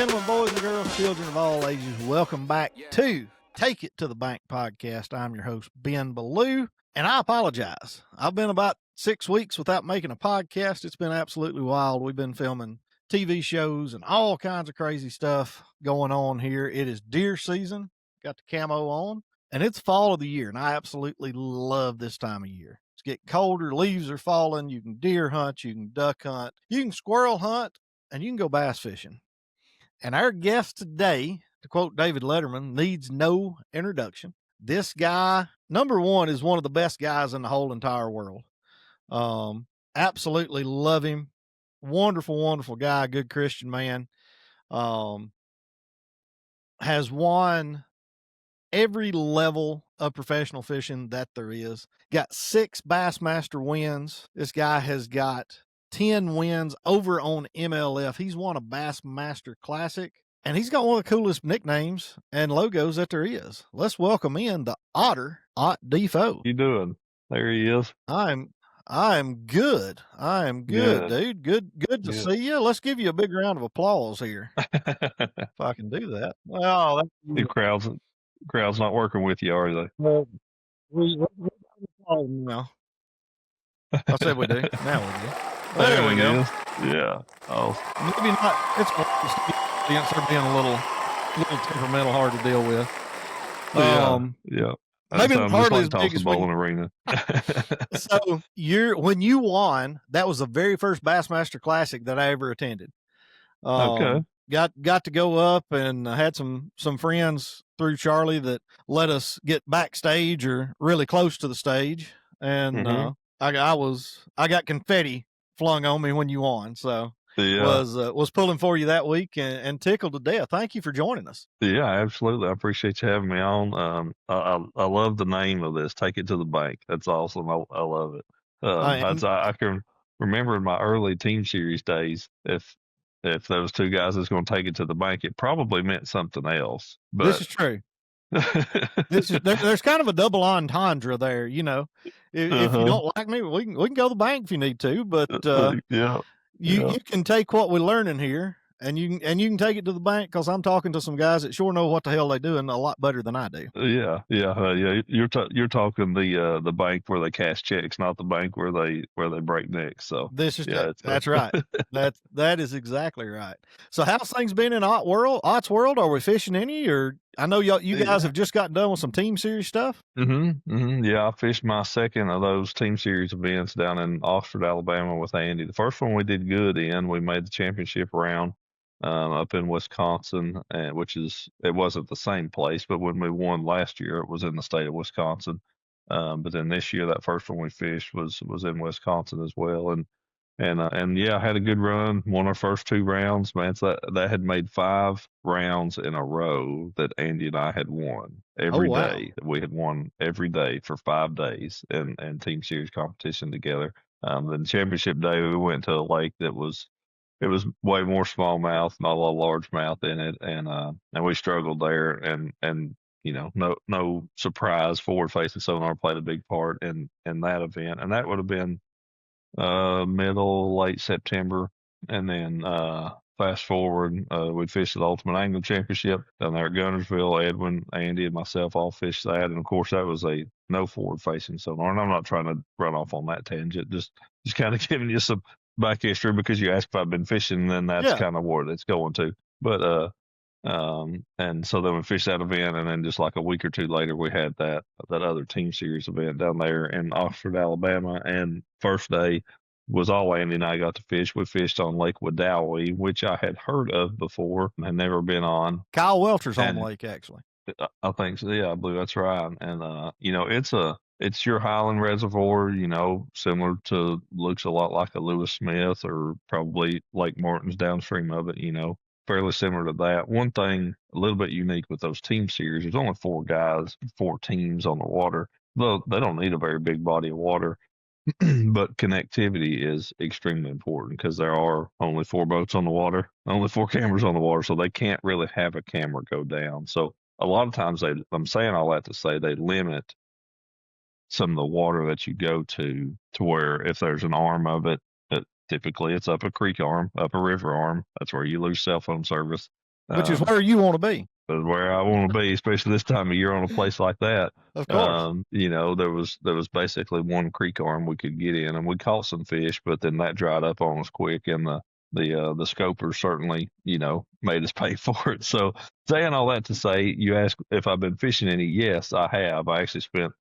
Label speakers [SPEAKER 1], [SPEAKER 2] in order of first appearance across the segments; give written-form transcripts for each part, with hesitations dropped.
[SPEAKER 1] gentlemen, boys and girls, children of all ages, welcome back to Take It to the Bank podcast. I'm your host, Ben Ballou, and I apologize. I've been about 6 weeks without making a podcast. It's been absolutely wild. We've been filming TV shows and all kinds of crazy stuff going on here. It is deer season, got the camo on, and it's fall of the year, and I absolutely love this time of year. It's getting colder, leaves are falling, you can deer hunt, you can duck hunt, you can squirrel hunt, and you can go bass fishing. And our guest today, to quote David Letterman, needs no introduction. This guy, number one, is one of the best guys in the whole entire world. Absolutely love him. Wonderful, wonderful guy, good Christian man. Has won every level of professional fishing that there is. Got 6 Bassmaster wins. This guy has got 10 wins over on MLF. He's won a Bassmaster Classic, and he's got one of the coolest nicknames and logos that there is. Let's welcome in the Otter, Ott Defoe.
[SPEAKER 2] How you doing? There he is.
[SPEAKER 1] I'm good. Dude. Good to see you. Let's give you a big round of applause here. If I can do that. Well,
[SPEAKER 2] the crowd's not working with you, are they?
[SPEAKER 1] Well, no. I said we do. Now we do. There we go.
[SPEAKER 2] Yeah. Oh.
[SPEAKER 1] Maybe not. It's they're being a little temperamental, hard to deal with.
[SPEAKER 2] Yeah.
[SPEAKER 1] Maybe hardly as big as
[SPEAKER 2] bowling arena.
[SPEAKER 1] So when you won, that was the very first Bassmaster Classic that I ever attended.
[SPEAKER 2] Okay.
[SPEAKER 1] Got to go up and had some friends through Charlie that let us get backstage or really close to the stage, and I got confetti flung on me when you won, so was pulling for you that week and tickled to death. Thank you for joining us.
[SPEAKER 2] Yeah, absolutely. I appreciate you having me on. I love the name of this. Take It to the Bank. That's awesome. I love it. I can remember in my early team series days, if those two guys is going to take it to the bank, it probably meant something else. But
[SPEAKER 1] this is true. There's kind of a double entendre there, you know. If you don't like me, we can go to the bank if you need to, but you can take what we're learning here and you can take it to the bank, because I'm talking to some guys that sure know what the hell they're doing a lot better than I do.
[SPEAKER 2] Yeah. You're talking the bank where they cash checks, not the bank where they break necks. So
[SPEAKER 1] this is that's right. That is exactly right. So how's things been in Ott's world? Are we fishing any? Or I know you guys have just gotten done with some team series stuff.
[SPEAKER 2] Yeah, I fished my second of those team series events down in Oxford, Alabama with Andy. The first one we did good in. We made the championship round up in Wisconsin, it wasn't the same place, but when we won last year, it was in the state of Wisconsin. But then this year, that first one we fished was in Wisconsin as well, and I had a good run. Won our first 2 rounds, man. So that had made 5 rounds in a row that Andy and I had won every day. We had won every day for 5 days and team series competition together. Then championship day, we went to a lake that was way more smallmouth, not a lot of largemouth in it, and we struggled there. And you know, no surprise, forward-facing sonar played a big part in that event, and that would have been late September. And then fast forward, we'd fished the Ultimate Angling Championship down there at Gunnersville. Edwin, Andy, and myself all fished that, and of course that was a no forward-facing sonar. And I'm not trying to run off on that tangent, just kind of giving you some back history, because you asked if I've been fishing, and that's kind of where it's going to. But and so then we fished that event, and then just like a week or 2 later, we had that other team series event down there in Oxford, Alabama. And first day was all Andy and I got to fish. We fished on Lake Wedowee, which I had heard of before and had never been on.
[SPEAKER 1] Kyle Welter's on the lake, actually.
[SPEAKER 2] I think so. Yeah, I believe that's right. And you know, it's your Highland Reservoir, you know, looks a lot like a Lewis Smith, or probably Lake Martin's downstream of it, you know, fairly similar to that. One thing a little bit unique with those team series, there's only 4 guys, 4 teams on the water. Though they don't need a very big body of water, but connectivity is extremely important, because there are only 4 boats on the water, only 4 cameras on the water, so they can't really have a camera go down. So a lot of times I'm saying all that to say they limit some of the water that you go to where if there's an arm of it, typically it's up a creek arm, up a river arm, that's where you lose cell phone service.
[SPEAKER 1] Which is where you want to be.
[SPEAKER 2] But where I want to be, especially this time of year on a place like that.
[SPEAKER 1] Of course.
[SPEAKER 2] There was basically one creek arm we could get in, and we caught some fish, but then that dried up on us quick, and the scopers certainly, made us pay for it. So saying all that to say, you ask if I've been fishing any. Yes, I have. I actually spent,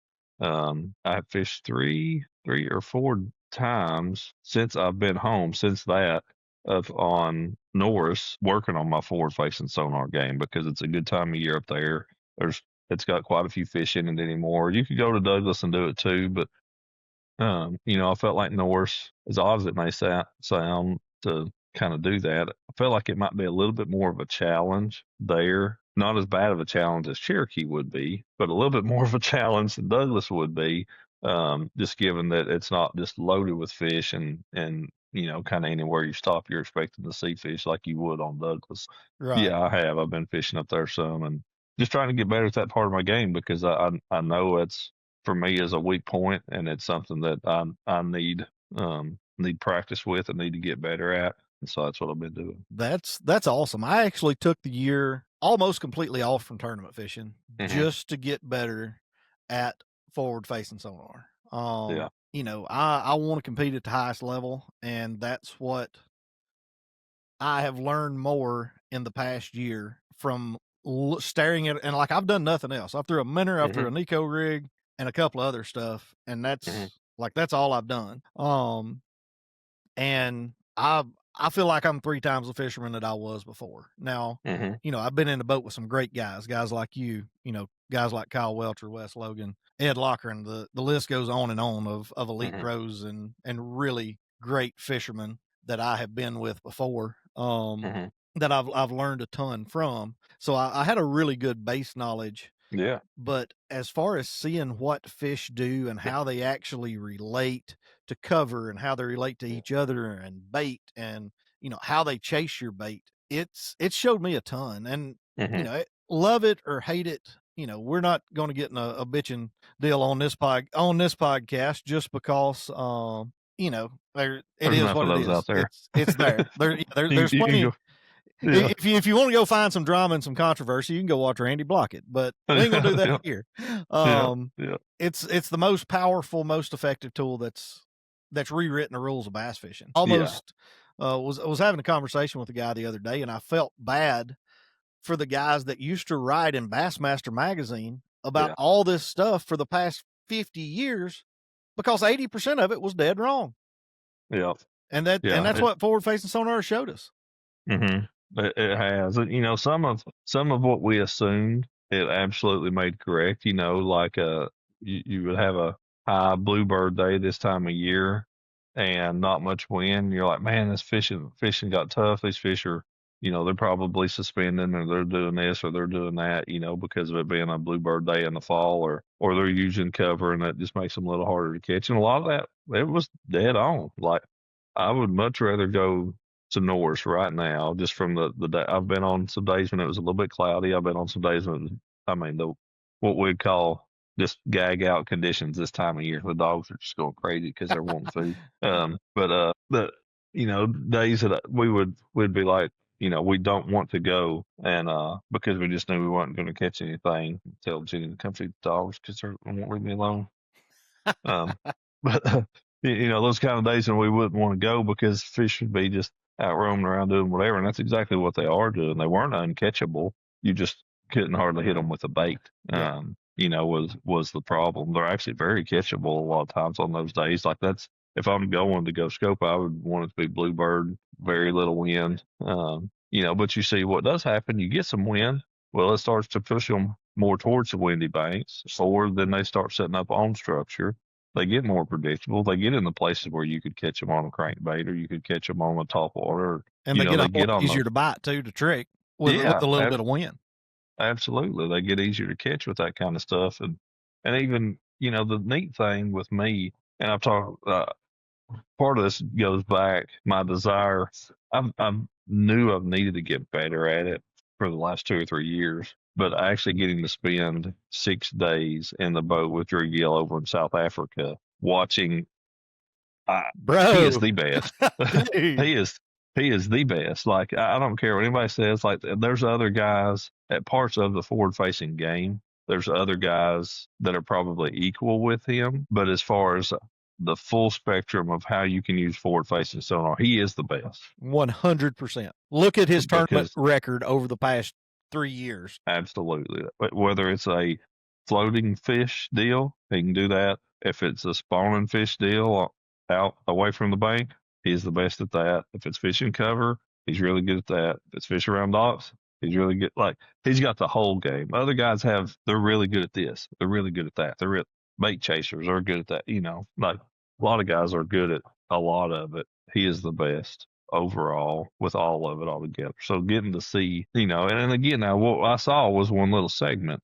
[SPEAKER 2] I have fished three or four times since I've been home. Since that, on Norris, working on my forward facing sonar game, because it's a good time of year up there. It's got quite a few fish in it anymore. You could go to Douglas and do it too, but I felt like Norris, as odd as it may sound to kind of do that, I felt like it might be a little bit more of a challenge there. Not as bad of a challenge as Cherokee would be, but a little bit more of a challenge than Douglas would be. Just given that it's not just loaded with fish and kind of anywhere you stop, you're expecting to see fish like you would on Douglas.
[SPEAKER 1] Right.
[SPEAKER 2] Yeah, I have. I've been fishing up there some and just trying to get better at that part of my game, because I know it's, for me, is a weak point, and it's something that I need practice with and need to get better at. And so that's what I've been doing.
[SPEAKER 1] That's awesome. I actually took the year almost completely off from tournament fishing just to get better at forward facing sonar.
[SPEAKER 2] Yeah.
[SPEAKER 1] I want to compete at the highest level, and that's what I have learned more in the past year from staring at it. And like, I've done nothing else. I've threw a minnow, I've threw a Nico rig, and a couple of other stuff, and that's all I've done. And I feel like I'm 3 times the fisherman that I was before. Now, I've been in the boat with some great guys like you, guys like Kyle Welcher, Wes Logan, Ed Locker, and the list goes on and on of elite pros and really great fishermen that I have been with before, that I've learned a ton from. So I had a really good base knowledge.
[SPEAKER 2] Yeah.
[SPEAKER 1] But as far as seeing what fish do and how they actually relate to cover and how they relate to each other and bait and, how they chase your bait, it showed me a ton. And, love it or hate it, we're not going to get in a bitching deal on this podcast just because, it is what it is.
[SPEAKER 2] Out there.
[SPEAKER 1] It's there. There's plenty. Yeah. If you want to go find some drama and some controversy, you can go watch Randy Blockett, but we ain't gonna do that here. It's the most powerful, most effective tool that's rewritten the rules of bass fishing. Almost was having a conversation with a guy the other day, and I felt bad for the guys that used to write in Bassmaster magazine about all this stuff for the past 50 years, because 80% of it was dead wrong.
[SPEAKER 2] Yeah.
[SPEAKER 1] And that's what forward facing sonar showed us.
[SPEAKER 2] It has. Some of what we assumed, it absolutely made correct. Like you would have a high bluebird day this time of year and not much wind. You're like, man, this fishing got tough. These fish are, they're probably suspending, or they're doing this or they're doing that, because of it being a bluebird day in the fall, or they're using cover, and that just makes them a little harder to catch. And a lot of that, it was dead on. Like, I would much rather go to Norris right now, just from the day. I've been on some days when it was a little bit cloudy. I've been on some days when, what we'd call just gag out conditions this time of year. The dogs are just going crazy because they're wanting food. But days that we'd be like, we don't want to go, and because we just knew we weren't going to catch anything, tell Jenny to come feed the dogs because they won't leave me alone. But those kind of days when we wouldn't want to go because fish would be just out roaming around doing whatever, and that's exactly what they are doing. They weren't uncatchable. You just couldn't hardly hit them with a bait. Was the problem. They're actually very catchable a lot of times on those days. Like, that's, if I'm going to go scope, I would want it to be bluebird, very little wind. But you see what does happen, you get some wind. Well, it starts to push them more towards the windy banks, or then they start setting up on structure. They get more predictable. They get in the places where you could catch them on a crankbait, or you could catch them on a top water.
[SPEAKER 1] And they get easier to bite too, to trick with a little bit of wind.
[SPEAKER 2] Absolutely. They get easier to catch with that kind of stuff. And even, the neat thing with me, and I've talked, part of this goes back, my desire. I knew I've needed to get better at it for the last 2 or 3 years, but actually getting to spend 6 days in the boat with Drew Gill over in South Africa, watching, he is the best. he is the best. Like, I don't care what anybody says. Like, there's other guys at parts of the forward facing game. There's other guys that are probably equal with him. But as far as the full spectrum of how you can use forward facing sonar, he is the best.
[SPEAKER 1] 100%. Look at his tournament
[SPEAKER 2] Because
[SPEAKER 1] record over the past 3 years.
[SPEAKER 2] absolutely. Whether it's a floating fish deal, he can do that. If it's a spawning fish deal out away from the bank, he's the best at that. If it's fishing cover, he's really good at that. If it's fish around docks, he's really good. Like, he's got the whole game. Other guys they're really good at this. They're really good at that. Bait chasers are good at that. Like, a lot of guys are good at a lot of it. He is the best overall with all of it all together. So getting to see, and again, now what I saw was one little segment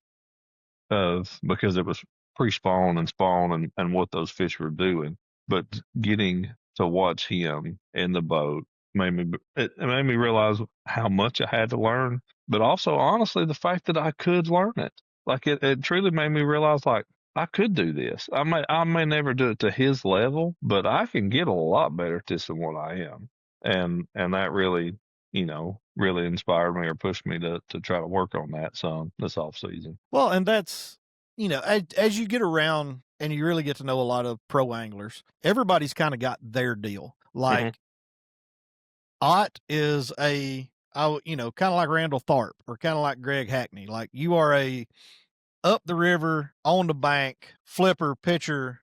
[SPEAKER 2] because it was pre-spawn and spawn and what those fish were doing. But getting to watch him in the boat made me realize how much I had to learn, but also honestly the fact that I could learn it. Like, it truly made me realize, like, I could do this. I may never do it to his level, but I can get a lot better at this than what I am. And that really, really inspired me or pushed me to try to work on that some this off season.
[SPEAKER 1] Well, and that's, as you get around and you really get to know a lot of pro anglers, everybody's kind of got their deal. Like, Ott is kind of like Randall Tharp or kind of like Greg Hackney. Like, you are a up the river, on the bank, flipper, pitcher,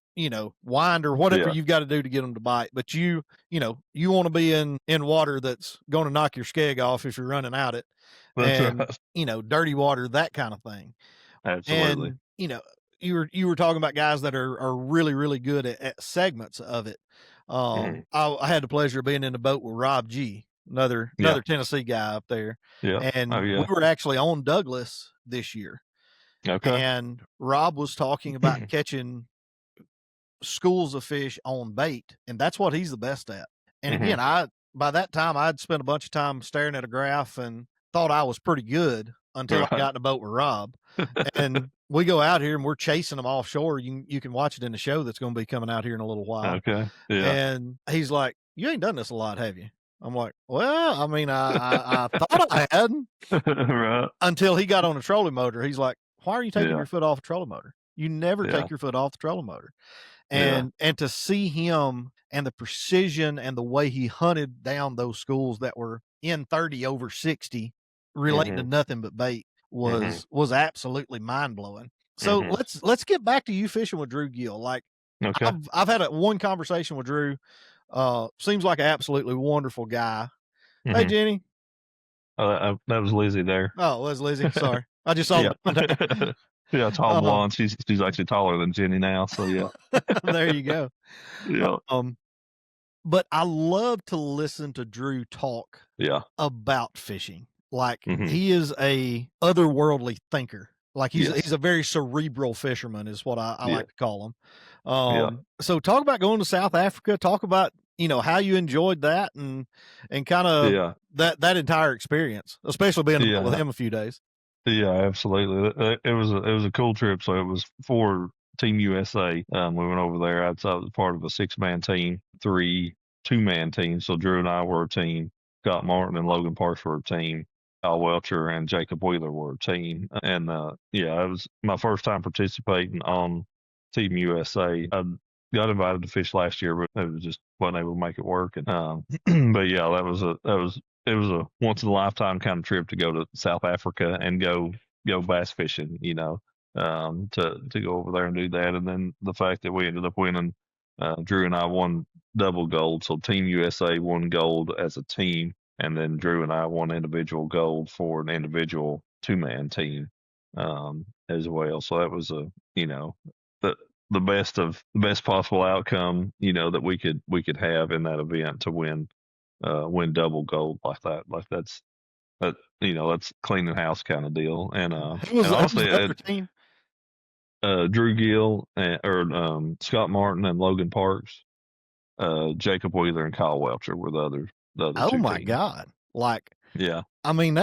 [SPEAKER 1] winder, whatever you've got to do to get them to bite. But you want to be in water that's going to knock your skeg off if you're running out it, and dirty water, that kind of thing.
[SPEAKER 2] Absolutely.
[SPEAKER 1] And you were talking about guys that are really, really good at segments of it. I had the pleasure of being in the boat with Rob G, another Tennessee guy up there.
[SPEAKER 2] Yeah.
[SPEAKER 1] And we were actually on Douglas this year.
[SPEAKER 2] Okay.
[SPEAKER 1] And Rob was talking about catching schools of fish on bait, and that's what he's the best at. And again, by that time I'd spent a bunch of time staring at a graph and thought I was pretty good until I got in a boat with Rob. And we go out here and we're chasing them offshore. You can watch it in the show that's going to be coming out here in a little while.
[SPEAKER 2] Okay. Yeah.
[SPEAKER 1] And he's like, "You ain't done this a lot, have you?" I'm like, "Well, I mean, I thought I had."
[SPEAKER 2] Right.
[SPEAKER 1] Until he got on a trolling motor. He's like, "Why are you taking your foot off a trolling motor? You never take your foot off the trolling motor." And to see him and the precision and the way he hunted down those schools that were in 30 over 60 relating to nothing but bait was absolutely mind-blowing. So let's get back to you fishing with Drew Gill. Like, I've had one conversation with Drew. Seems like an absolutely wonderful guy. Hey, Jenny.
[SPEAKER 2] That was Lizzie there.
[SPEAKER 1] Oh, it was Lizzie. Sorry. I just saw
[SPEAKER 2] Yeah, tall blonde. She's actually taller than Jenny now. So yeah.
[SPEAKER 1] There you go.
[SPEAKER 2] Yeah.
[SPEAKER 1] But I love to listen to Drew talk about fishing. Like, he is a otherworldly thinker. Like, he's a very cerebral fisherman is what I like to call him. So talk about going to South Africa, talk about, how you enjoyed that and kind of that entire experience, especially being with him a few days.
[SPEAKER 2] Yeah, absolutely. It was a cool trip. So it was for Team USA. We went over there. I was part of a 6-man team, 3 2-man teams. So Drew and I were a team. Scott Martin and Logan Parks were a team. Al Welcher and Jacob Wheeler were a team. And it was my first time participating on Team USA. I got invited to fish last year, but it was just wasn't able to make it work. And but yeah, it was a once in a lifetime kind of trip to go to South Africa and go bass fishing, to go over there and do that. And then the fact that we ended up winning, Drew and I won double gold. So Team USA won gold as a team, and then Drew and I won individual gold for an individual 2-man team as well. So that was the best possible outcome, that we could have in that event to win double gold like that. Like that's cleaning house kind of deal. And
[SPEAKER 1] who was the other team?
[SPEAKER 2] Drew Gill or Scott Martin and Logan Parks, Jacob Wheeler and Kyle Welcher were the other
[SPEAKER 1] Oh my
[SPEAKER 2] teams.
[SPEAKER 1] God. Like,
[SPEAKER 2] yeah.
[SPEAKER 1] I mean,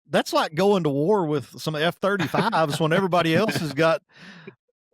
[SPEAKER 1] that's like going to war with some F-35s when everybody else has got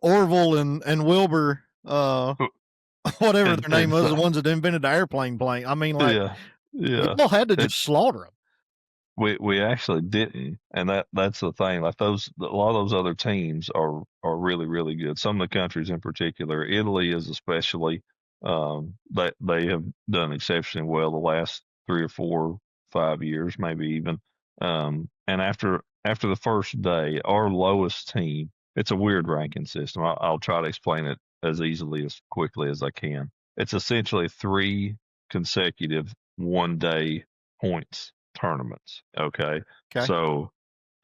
[SPEAKER 1] Orville and Wilbur, whatever their name was, the ones that invented the airplane plane. I mean, like,
[SPEAKER 2] Yeah.
[SPEAKER 1] Y'all had to just slaughter them.
[SPEAKER 2] We actually didn't, and that's the thing. Like a lot of those other teams are really really good. Some of the countries in particular, Italy is especially, that they have done exceptionally well the last 3 or 4, 5 years, maybe even. And after the first day, our lowest team, it's a weird ranking system. I'll try to explain it as easily as quickly as I can. It's essentially 3 consecutive 1 day points tournaments. Okay.
[SPEAKER 1] Okay.
[SPEAKER 2] So,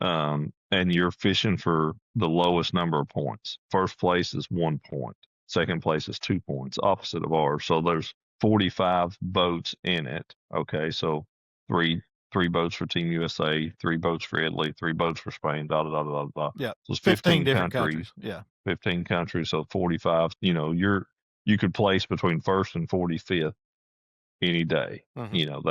[SPEAKER 2] and you're fishing for the lowest number of points. First place is 1 point. Second place is 2 points, opposite of ours. So there's 45 boats in it. Okay. So three boats for Team USA, 3 boats for Italy, 3 boats for Spain, da da da da da.
[SPEAKER 1] Yeah.
[SPEAKER 2] So it's
[SPEAKER 1] 15 different countries. Yeah.
[SPEAKER 2] 15 countries. So 45, you could place between first and 45th any day.
[SPEAKER 1] Mm-hmm.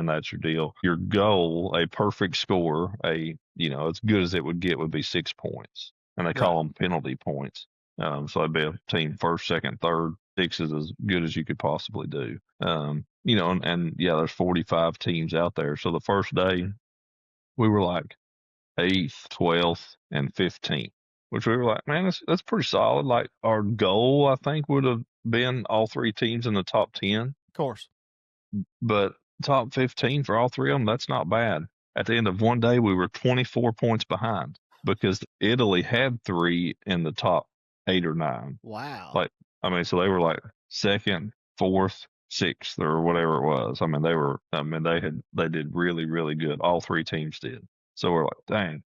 [SPEAKER 2] That's your deal. Your goal, a perfect score, as good as it would get would be 6 points. And they call them penalty points. So it'd be a team first, second, third. 6 is as good as you could possibly do. And yeah, there's 45 teams out there. So the first day we were like 8th, 12th, and 15th, which we were like, man, that's pretty solid. Like our goal, I think, would have been all 3 teams in the top 10.
[SPEAKER 1] Of course.
[SPEAKER 2] But top 15 for all 3 of them, that's not bad. At the end of one day, we were 24 points behind because Italy had 3 in the top 8 or 9.
[SPEAKER 1] Wow.
[SPEAKER 2] So they were like second, fourth, sixth, or whatever it was. They did really, really good. All 3 teams did. So we're like, dang.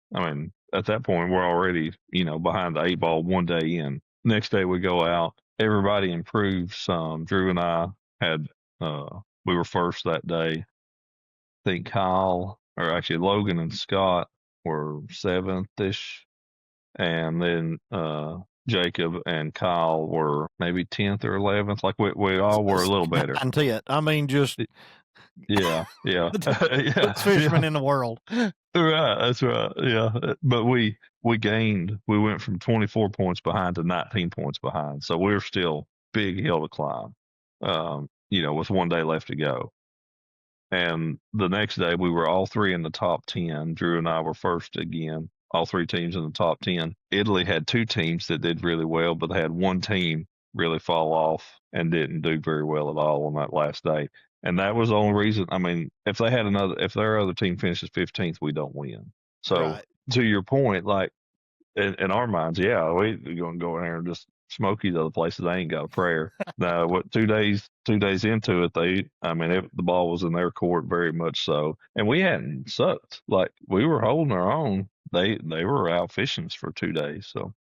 [SPEAKER 2] At that point, we're already, behind the 8 ball 1 day in. Next day we go out. Everybody improved some. Drew and I had, we were first that day. I think Logan and Scott were 7th-ish. And then Jacob and Kyle were maybe 10th or 11th. Like we all were a little better.
[SPEAKER 1] Just
[SPEAKER 2] yeah.
[SPEAKER 1] best fisherman in the world.
[SPEAKER 2] Right, that's right. Yeah, but we gained. We went from 24 points behind to 19 points behind. So we're still big hill to climb. With 1 day left to go. And the next day we were all 3 in the top 10. Drew and I were first again. All 3 teams in the top 10. Italy had 2 teams that did really well, but they had 1 team really fall off and didn't do very well at all on that last day. And that was the only reason. If their other team finishes 15th, we don't win. So To your point, like in our minds, yeah, we're going to go in there and just smoke these other places. They ain't got a prayer. Now, 2 days into it, the ball was in their court very much so, and we hadn't sucked. Like we were holding our own. They were out fishing us for 2 days. So,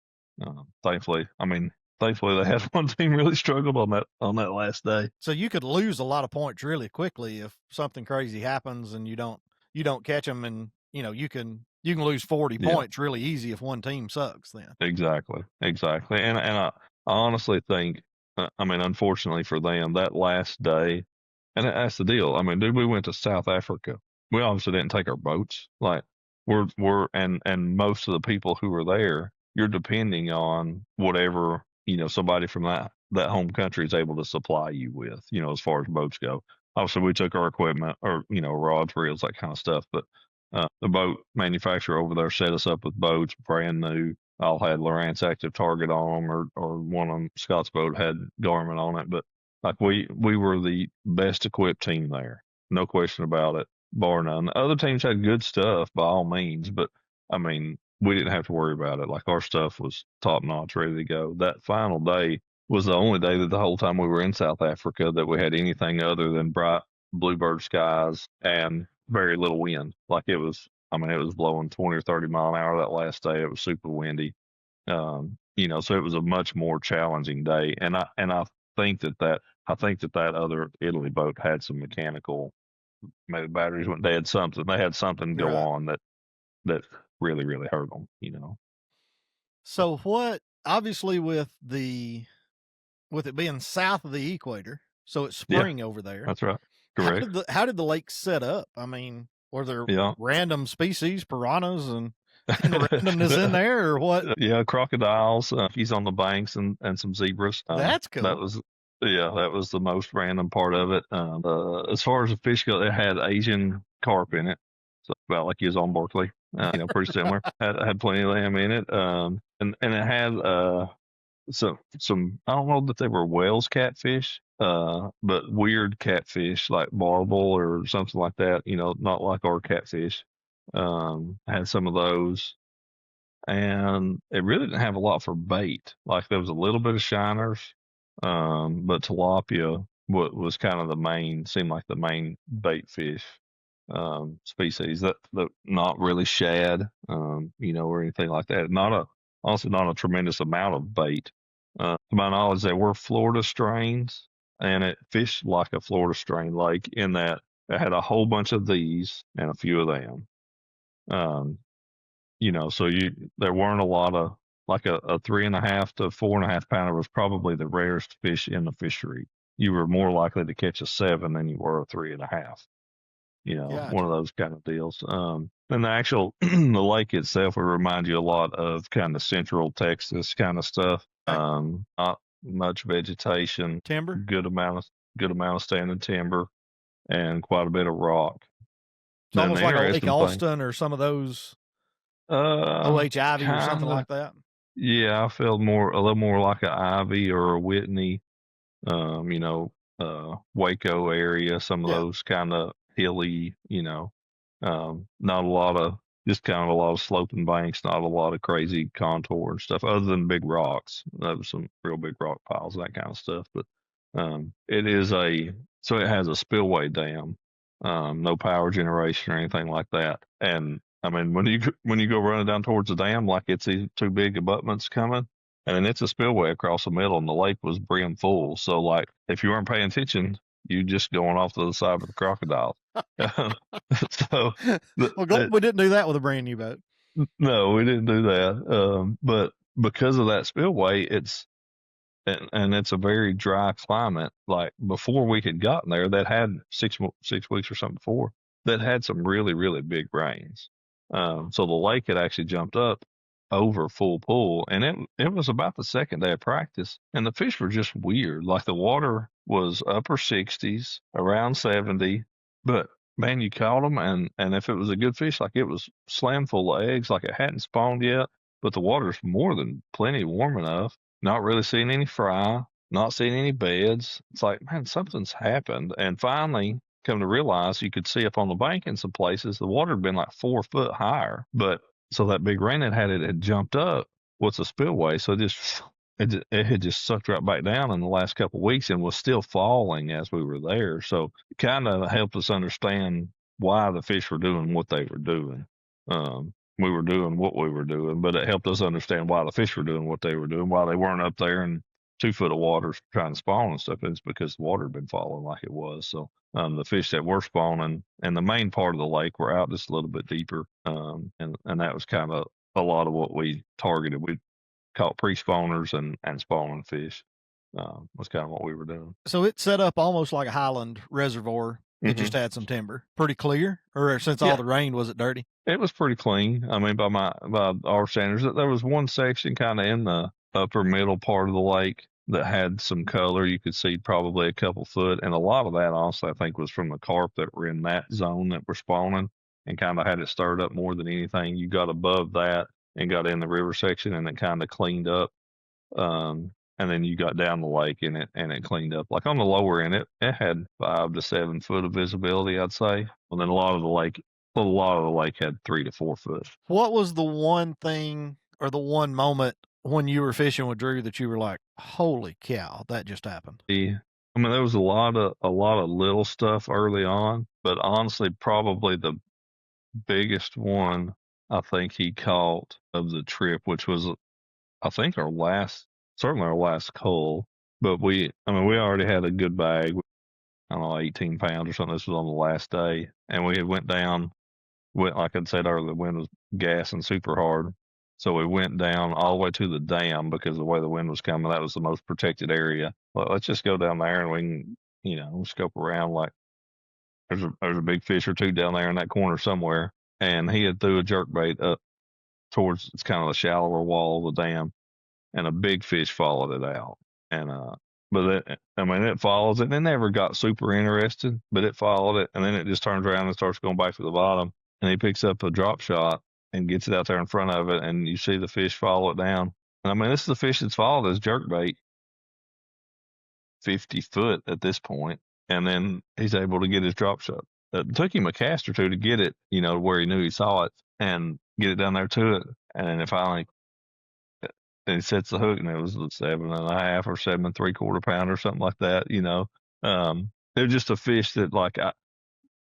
[SPEAKER 2] thankfully, they had 1 team really struggled on that last day.
[SPEAKER 1] So you could lose a lot of points really quickly if something crazy happens and you don't catch them, and you can lose 40 points really easy if 1 team sucks. Then
[SPEAKER 2] exactly, and I honestly think, unfortunately for them, that last day, and that's the deal. Dude, we went to South Africa. We obviously didn't take our boats. Like and most of the people who were there, you're depending on whatever somebody from that home country is able to supply you with, as far as boats go. Obviously, we took our equipment or rods, reels, that kind of stuff. But the boat manufacturer over there set us up with boats, brand new. All had Lowrance Active Target on them, or one of them, Scott's boat had Garmin on it. But like we were the best equipped team there, no question about it, bar none. The other teams had good stuff by all means, but we didn't have to worry about it. Like our stuff was top notch, ready to go. That final day was the only day that the whole time we were in South Africa that we had anything other than bright bluebird skies and very little wind. Like it was blowing 20 or 30 mile an hour that last day. It was super windy. So it was a much more challenging day. And I think that other Italy boat had some mechanical, maybe batteries went dead, something. They had something go on that really, really hurt them,
[SPEAKER 1] So what, obviously with it being south of the equator, so it's spring over there.
[SPEAKER 2] That's right. Correct.
[SPEAKER 1] How did the lake set up? Were there random species, piranhas and randomness in there, or what?
[SPEAKER 2] Yeah, crocodiles. He's on the banks and some zebras.
[SPEAKER 1] That's cool.
[SPEAKER 2] That was Yeah, that was the most random part of it. As far as the fish go, it had Asian carp in it, so about like you was on Berkeley. Pretty similar. Had plenty of them in it. And it had some I don't know that they were Wales catfish, but weird catfish like barbel or something like that. Not like our catfish. Had some of those, and it really didn't have a lot for bait. Like there was a little bit of shiners, but tilapia was kind of seemed like the main bait fish species. That not really shad, or anything like that. Also not a tremendous amount of bait. To my knowledge, they were Florida strains, and it fished like a Florida strain lake in that it had a whole bunch of these and a few of them. Um, so there weren't a lot of like a 3.5 to 4.5 pounder was probably the rarest fish in the fishery. You were more likely to catch a 7 than you were a 3.5. One
[SPEAKER 1] Gotcha.
[SPEAKER 2] of those kind of deals. And the actual the lake itself would remind you a lot of kind of central Texas kind of stuff.
[SPEAKER 1] Okay.
[SPEAKER 2] Not much vegetation,
[SPEAKER 1] Timber.
[SPEAKER 2] good amount of standing timber, and quite a bit of rock.
[SPEAKER 1] It's
[SPEAKER 2] Then
[SPEAKER 1] almost
[SPEAKER 2] the
[SPEAKER 1] like a Lake
[SPEAKER 2] interesting thing,
[SPEAKER 1] Austin or some of those OH Ivy or something
[SPEAKER 2] kind of,
[SPEAKER 1] like that.
[SPEAKER 2] yeah, I felt a little more like a Ivy or a Whitney, you know, Waco area, some of
[SPEAKER 1] Yeah.
[SPEAKER 2] those kind of hilly, not a lot of, just kind of a lot of sloping banks, not a lot of crazy contour and stuff, other than big rocks. There was some real big rock piles, that kind of stuff. But so it has a spillway dam, no power generation or anything like that. And I mean, when you go running down towards the dam, like it's these two big abutments coming, and then it's a spillway across the middle, and the lake was brim full. So, like, if you weren't paying attention, you just going off to the side with the crocodiles. So,
[SPEAKER 1] Well, we didn't do that with a brand new boat.
[SPEAKER 2] no, we didn't do that. But because of that spillway, and it's a very dry climate. Like before we had gotten there, that had 6 weeks or something before that had some really really big rains. So the lake had actually jumped up over full pool, and it was about the second day of practice, and the fish were just weird. Like the water was upper 60s, around 70, but man, you caught them, and if it was a good fish, like it was slam full of eggs, like it hadn't spawned yet, but the water's more than plenty warm enough. Not really seeing any fry, not seeing any beds. It's like, man, something's happened. And finally, come to realize you could see up on the bank in some places the water had been like 4 foot higher. But so that big rain it had jumped up. What's a spillway? So it had just sucked right back down in the last couple of weeks and was still falling as we were there. So it kind of helped us understand why the fish were doing what they were doing. We were doing what we were doing, but it helped us understand why the fish were doing what they were doing, why they weren't up there in 2 foot of water trying to spawn and stuff. It's because the water had been falling like it was. So the fish that were spawning and the main part of the lake were out just a little bit deeper, and that was kind of a lot of what we targeted. We caught pre-spawners and spawning fish. Was kind of what we were doing.
[SPEAKER 1] So it set up almost like a highland reservoir. It just had some timber. Pretty clear, or since all
[SPEAKER 2] Yeah,
[SPEAKER 1] the rain, was it dirty?
[SPEAKER 2] it was pretty clean. I mean, by our standards, there was one section kind of in the upper middle part of the lake that had some color. You could see probably a couple foot, and a lot of that, honestly, I think was from the carp that were in that zone that were spawning, and kind of had it stirred up more than anything. You got above that and got in the river section, and it kind of cleaned up. And then you got down the lake and it cleaned up. Like on the lower end, it had 5 to 7 foot of visibility, I'd say. And then a lot of the lake had 3 to 4 foot.
[SPEAKER 1] What was the one thing or the one moment when you were fishing with Drew that you were like, "Holy cow, that just happened"?
[SPEAKER 2] I mean, there was a lot of little stuff early on, but honestly, probably the biggest one I think he caught of the trip, which was I think certainly our last cull. But we already had a good bag. I don't know, 18 pounds or something. This was on the last day, and we had went like I said earlier, the wind was gassing super hard. So we went down all the way to the dam because the way the wind was coming, that was the most protected area. Well, let's just go down there and we can, scope around. Like there's a big fish or two down there in that corner somewhere. And he had threw a jerk bait up towards it's kind of the shallower wall of the dam, and a big fish followed it out. And But it follows it. It never got super interested, but it followed it, and then it just turns around and starts going back to the bottom. And he picks up a drop shot and gets it out there in front of it, and you see the fish follow it down. And this is the fish that's followed as jerkbait, 50 foot at this point, and then he's able to get his drop shot. It took him a cast or two to get it, where he knew he saw it and get it down there to it, and then it finally he sets the hook, and it was 7.5 or 7 3/4 pound or something like that. It was just a fish that, like,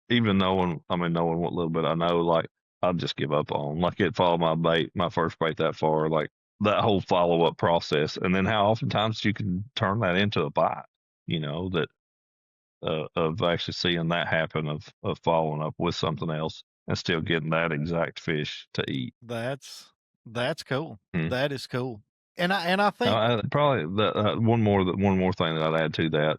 [SPEAKER 2] even knowing what little bit I know, like, I'd just give up on. Like, it followed my first bait that far, like that whole follow up process, and then how oftentimes you can turn that into a bite. That of actually seeing that happen of following up with something else and still getting that exact fish to eat.
[SPEAKER 1] That's cool.
[SPEAKER 2] Hmm.
[SPEAKER 1] That is cool. And I think
[SPEAKER 2] probably one more thing that I'd add to that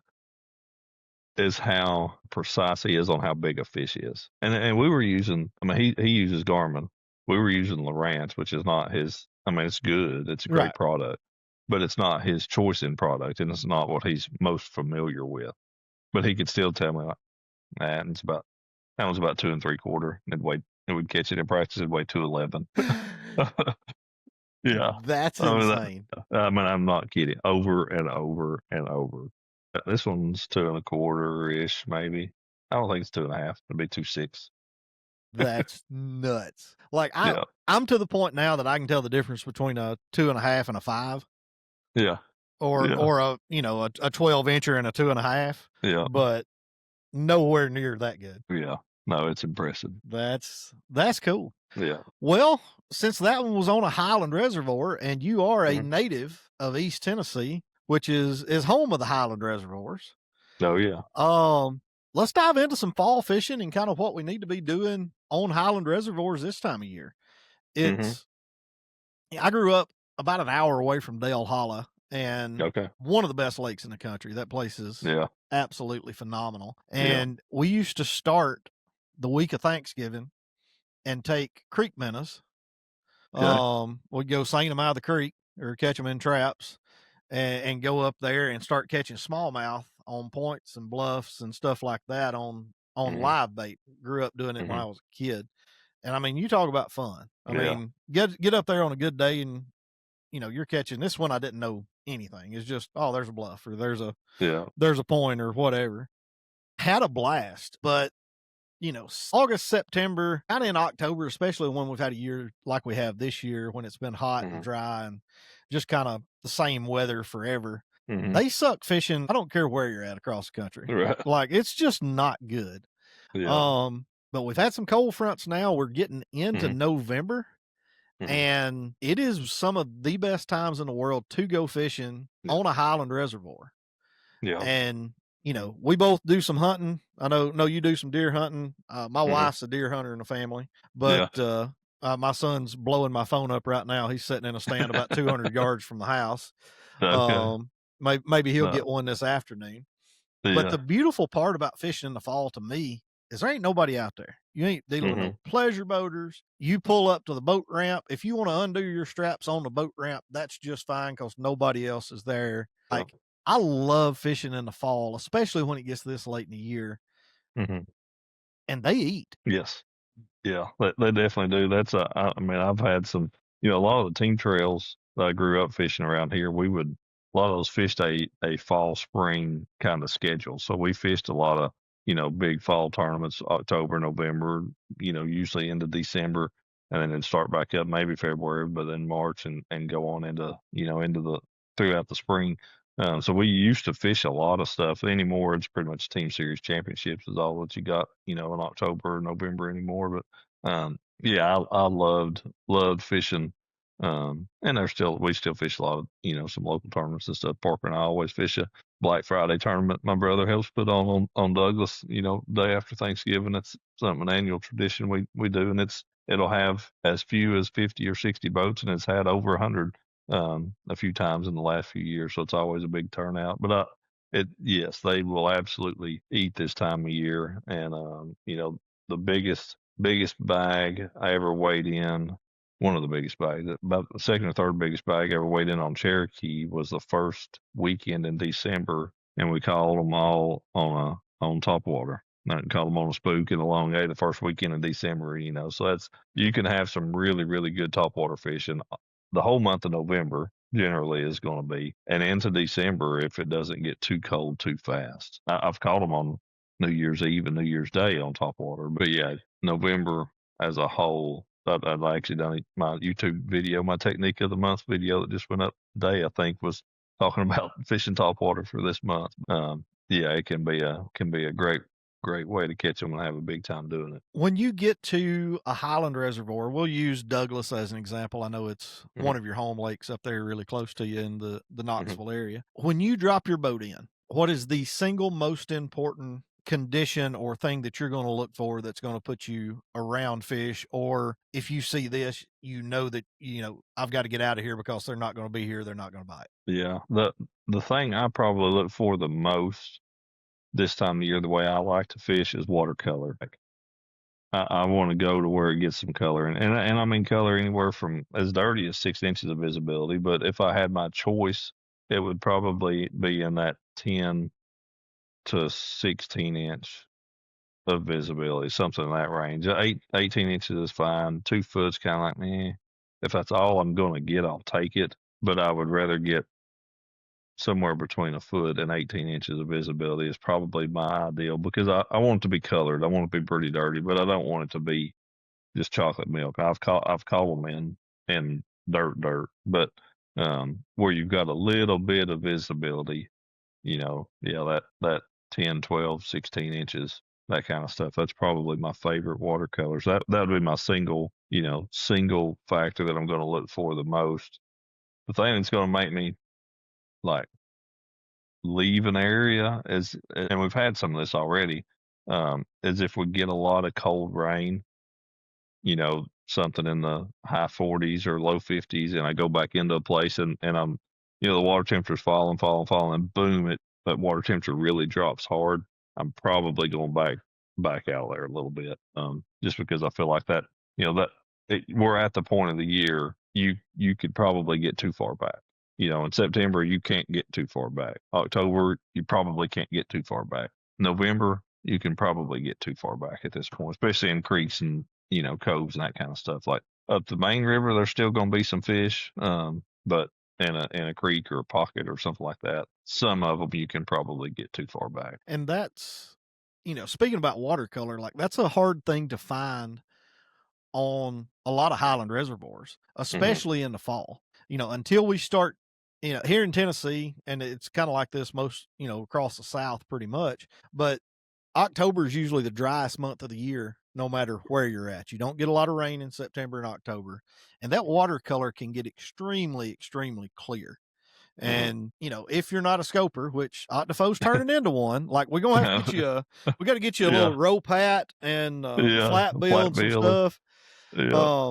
[SPEAKER 2] is how precise he is on how big a fish is. And we were using, he uses Garmin. We were using Lowrance, which is not his. It's good. It's a great
[SPEAKER 1] right.
[SPEAKER 2] product, but it's not his choice in product, and it's not what he's most familiar with. But he could still tell me, like, that was about 2 3/4. It would catch it in practice. It'd weigh 211. Yeah,
[SPEAKER 1] That's insane.
[SPEAKER 2] I'm not kidding. Over and over and over. This one's 2 1/4 ish, maybe. I don't think it's 2.5. It'd be 2.6.
[SPEAKER 1] That's nuts. Like, I'm to the point now that I can tell the difference between a 2.5 and a 5.
[SPEAKER 2] Yeah.
[SPEAKER 1] Or a 12-incher and a 2.5.
[SPEAKER 2] Yeah.
[SPEAKER 1] But nowhere near that good.
[SPEAKER 2] Yeah. No, it's impressive.
[SPEAKER 1] That's cool.
[SPEAKER 2] Yeah.
[SPEAKER 1] Well, since that one was on a Highland reservoir, and you are a native of East Tennessee, which is home of the Highland reservoirs.
[SPEAKER 2] Oh yeah.
[SPEAKER 1] Let's dive into some fall fishing and kind of what we need to be doing on Highland reservoirs this time of year. I grew up about an hour away from Dale Hollow, and one of the best lakes in the country. That place is absolutely phenomenal. And we used to start the week of Thanksgiving and take creek minnows. We'd go seine them out of the creek or catch them in traps and go up there and start catching smallmouth on points and bluffs and stuff like that on live bait. Grew up doing it when I was a kid. And you talk about fun. Get up there on a good day and you're catching this one. I didn't know anything. It's just, there's a bluff or there's a point or whatever. Had a blast, but August, September, kind of in October, especially when we've had a year like we have this year when it's been hot and dry and just kind of the same weather forever. They suck fishing. I don't care where you're at across the country.
[SPEAKER 2] Right.
[SPEAKER 1] Like, it's just not good.
[SPEAKER 2] Yeah.
[SPEAKER 1] But we've had some cold fronts now. We're getting into November, and it is some of the best times in the world to go fishing on a Highland reservoir.
[SPEAKER 2] Yeah.
[SPEAKER 1] And we both do some hunting. I know you do some deer hunting. My wife's a deer hunter in the family, but my son's blowing my phone up right now. He's sitting in a stand about 200 yards from the house. Maybe he'll get one this afternoon. But the beautiful part about fishing in the fall to me is there ain't nobody out there. You ain't dealing with no pleasure boaters. You pull up to the boat ramp. If you want to undo your straps on the boat ramp, that's just fine because nobody else is there. Like, I love fishing in the fall, especially when it gets this late in the year. And they eat.
[SPEAKER 2] Yes. Yeah, they definitely do. That's I've had some, a lot of the team trails that I grew up fishing around here, a lot of those fished a fall, spring kind of schedule. So we fished a lot of, big fall tournaments, October, November, usually into December, and then it'd start back up maybe February, but then March and go on into, throughout the spring. So we used to fish a lot of stuff. Anymore, it's pretty much Team Series Championships is all that you got, in October, November anymore. But I loved fishing. And we still fish a lot of, some local tournaments and stuff. Parker and I always fish a Black Friday tournament. My brother helps put on Douglas, day after Thanksgiving. It's an annual tradition we do, and it'll have as few as 50 or 60 boats, and it's had over 100 a few times in the last few years, so it's always a big turnout. But yes, they will absolutely eat this time of year. And the biggest bag I ever weighed in one of the biggest bags. About the second or third biggest bag I ever weighed in on Cherokee was the first weekend in December, and we called them all on top water. I called them on a spook and a long A the first weekend in December. So you can have some really, really good topwater fishing. The whole month of November generally is going to be, and into December if it doesn't get too cold too fast. I've caught them on New Year's Eve and New Year's Day on top water, but yeah, November as a whole. I've actually done my YouTube video, my technique of the month video that just went up today, I think, was talking about fishing topwater for this month. Yeah, it can be a great way to catch them and have a big time doing it.
[SPEAKER 1] When you get to a highland reservoir, we'll use Douglas as an example. I know it's one of your home lakes up there really close to you in the Knoxville area. When you drop your boat in, what is the single most important condition or thing that you're going to look for that's going to put you around fish? Or if you see this, that I've got to get out of here because they're not going to be here, they're not going to bite.
[SPEAKER 2] Yeah, the thing I probably look for the most this time of year, the way I like to fish, is watercolor. I want to go to where it gets some color, and I mean color anywhere from as dirty as 6 inches of visibility. But if I had my choice, it would probably be in that 10 to 16 inch of visibility, something in that range. 18 inches is fine. 2 foot's kind of like, meh. If that's all I'm going to get, I'll take it. But I would rather get somewhere between a foot and 18 inches of visibility is probably my ideal, because I want it to be colored. I want it to be pretty dirty, but I don't want it to be just chocolate milk. I've caught them in dirt, but where you've got a little bit of visibility, that 10, 12, 16 inches, that kind of stuff. That's probably my favorite watercolors. That would be my single factor that I'm going to look for the most. The thing that's going to make me like leave an area and we've had some of this already, is if we get a lot of cold rain, something in the high 40s or low 50s, and I go back into a place and I'm, the water temperature's falling, and boom, that water temperature really drops hard. I'm probably going back out there a little bit, just because I feel like that, we're at the point of the year you could probably get too far back. In September, you can't get too far back. October, you probably can't get too far back. November, you can probably get too far back at this point, especially in creeks and, coves and that kind of stuff. Like up the main river, there's still going to be some fish, but in a creek or a pocket or something like that, some of them you can probably get too far back.
[SPEAKER 1] And that's, speaking about watercolor, like that's a hard thing to find on a lot of highland reservoirs, especially in the fall. Until we start, here in Tennessee, and it's kind of like this most, across the South pretty much, but October is usually the driest month of the year, no matter where you're at. You don't get a lot of rain in September and October, and that watercolor can get extremely, extremely clear. And if you're not a scoper, which Ott Defoe's turning into one, like we're gonna have to get we got to get you a little rope hat and flat bill and some stuff.
[SPEAKER 2] Yeah,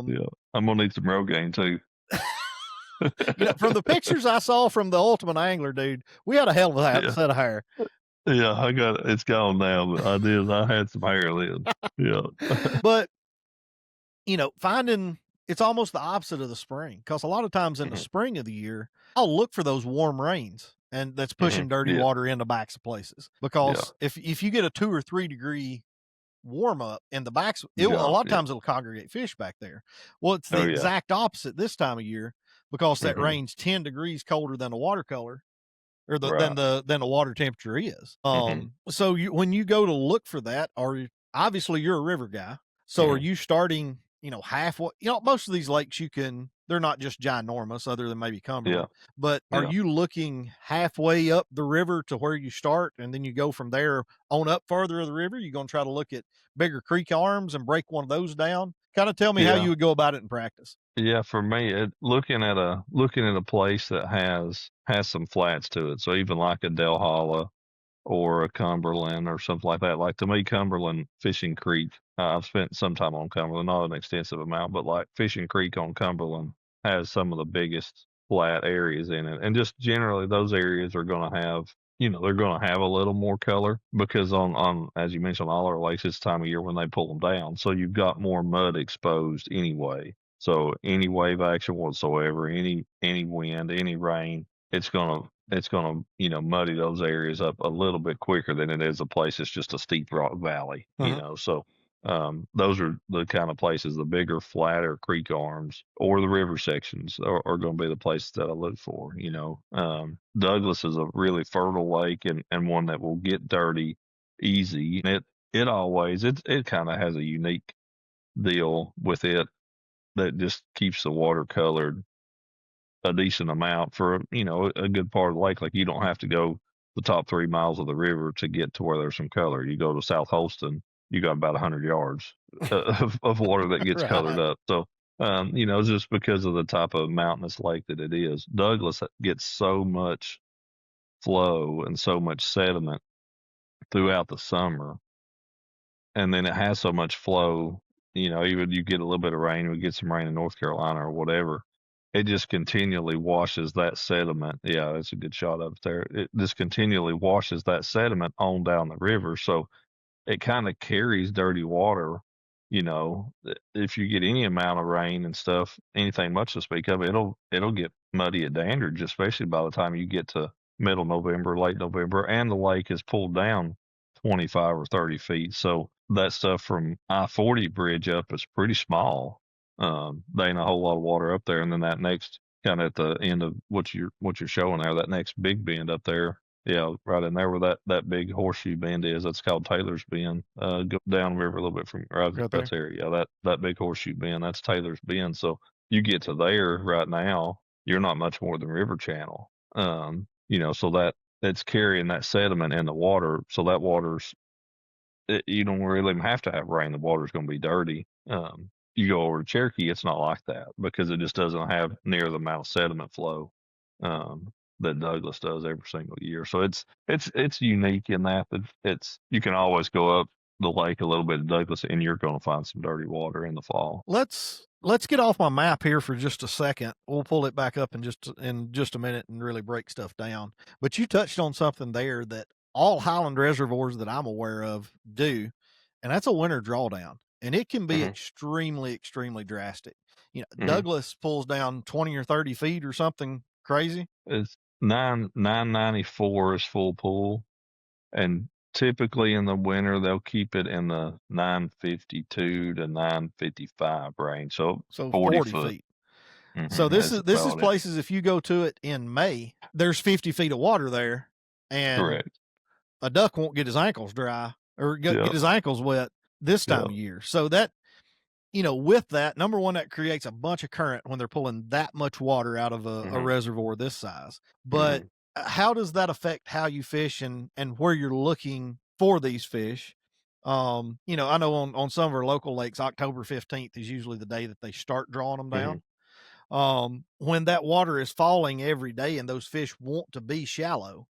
[SPEAKER 2] I'm gonna need some Rogaine too.
[SPEAKER 1] From the pictures I saw from the Ultimate Angler, dude, we had a hell of a set of hair.
[SPEAKER 2] Yeah, I got it. It's gone now, but I had some hair then. Yeah.
[SPEAKER 1] But finding it's almost the opposite of the spring, because a lot of times in the spring of the year, I'll look for those warm rains, and that's pushing dirty water into backs of places. Because if you get a 2 or 3 degree warm up in the backs, a lot of times it'll congregate fish back there. Well, it's the exact opposite this time of year, because that rain's 10 degrees colder than the watercolor, or than the water temperature is. So when you go to look for that, or obviously you're a river guy, so are you starting, halfway? Most of these lakes they're not just ginormous, other than maybe Cumberland. But are you looking halfway up the river to where you start, and then you go from there on up farther of the river? You're going to try to look at bigger creek arms and break one of those down? Kind of tell me how you would go about it in practice.
[SPEAKER 2] Yeah, for me, looking at a place that has some flats to it. So even like a Delhala or a Cumberland or something like that. Like to me, Cumberland, Fishing Creek, I've spent some time on Cumberland, not an extensive amount, but like Fishing Creek on Cumberland has some of the biggest flat areas in it. And just generally those areas are going to have, they're going to have a little more color, because on as you mentioned, all our lakes, it's the time of year when they pull them down. So you've got more mud exposed anyway. So any wave action whatsoever, any wind, any rain, it's gonna muddy those areas up a little bit quicker than it is a place that's just a steep rock valley.
[SPEAKER 1] Uh-huh.
[SPEAKER 2] So those are the kind of places, the bigger, flatter creek arms or the river sections are going to be the places that I look for. Douglas is a really fertile lake and one that will get dirty easy. It kind of has a unique deal with it that just keeps the water colored a decent amount for a good part of the lake. Like you don't have to go the top 3 miles of the river to get to where there's some color. You go to South Holston, you got about 100 yards of water that gets colored
[SPEAKER 1] Right.
[SPEAKER 2] up. So just because of the type of mountainous lake that it is, Douglas gets so much flow and so much sediment throughout the summer, and then it has so much flow. Even you get a little bit of rain, we get some rain in North Carolina or whatever, it just continually washes that sediment. Yeah, that's a good shot up there. It just continually washes that sediment on down the river. So it kind of carries dirty water. If you get any amount of rain and stuff, anything much to speak of, it'll get muddy at Dandridge, especially by the time you get to middle November, late November, and the lake is pulled down 25 or 30 feet. So that stuff from I-40 bridge up is pretty small. There ain't a whole lot of water up there, and then that next kind of at the end of what you're showing there, that next big bend up there, yeah, right in there where that big horseshoe bend is. That's called Taylor's Bend. Go downriver a little bit from right
[SPEAKER 1] there.
[SPEAKER 2] there. Yeah, that big horseshoe bend, that's Taylor's Bend. So you get to there right now, you're not much more than river channel. So that's carrying that sediment in the water. So that you don't really even have to have rain. The water's going to be dirty. You go over to Cherokee, it's not like that because it just doesn't have near the amount of sediment flow. That Douglas does every single year. So it's unique in that you can always go up the lake a little bit of Douglas and you're going to find some dirty water in the fall.
[SPEAKER 1] Let's get off my map here for just a second. We'll pull it back up in just a minute and really break stuff down. But you touched on something there that all highland reservoirs that I'm aware of do, and that's a winter drawdown. And it can be extremely, extremely drastic. Douglas pulls down 20 or 30 feet or something crazy.
[SPEAKER 2] It's 994 is full pool, and typically in the winter they'll keep it in the 952 to 955 range, so 40
[SPEAKER 1] feet. So this is places, if you go to it in May, there's 50 feet of water there, and
[SPEAKER 2] correct,
[SPEAKER 1] a duck won't get his ankles dry or get his ankles wet this time of year. So that, with that, number one, that creates a bunch of current when they're pulling that much water out of a reservoir this size. But how does that affect how you fish and where you're looking for these fish? I know on some of our local lakes, October 15th is usually the day that they start drawing them down. When that water is falling every day and those fish want to be shallow,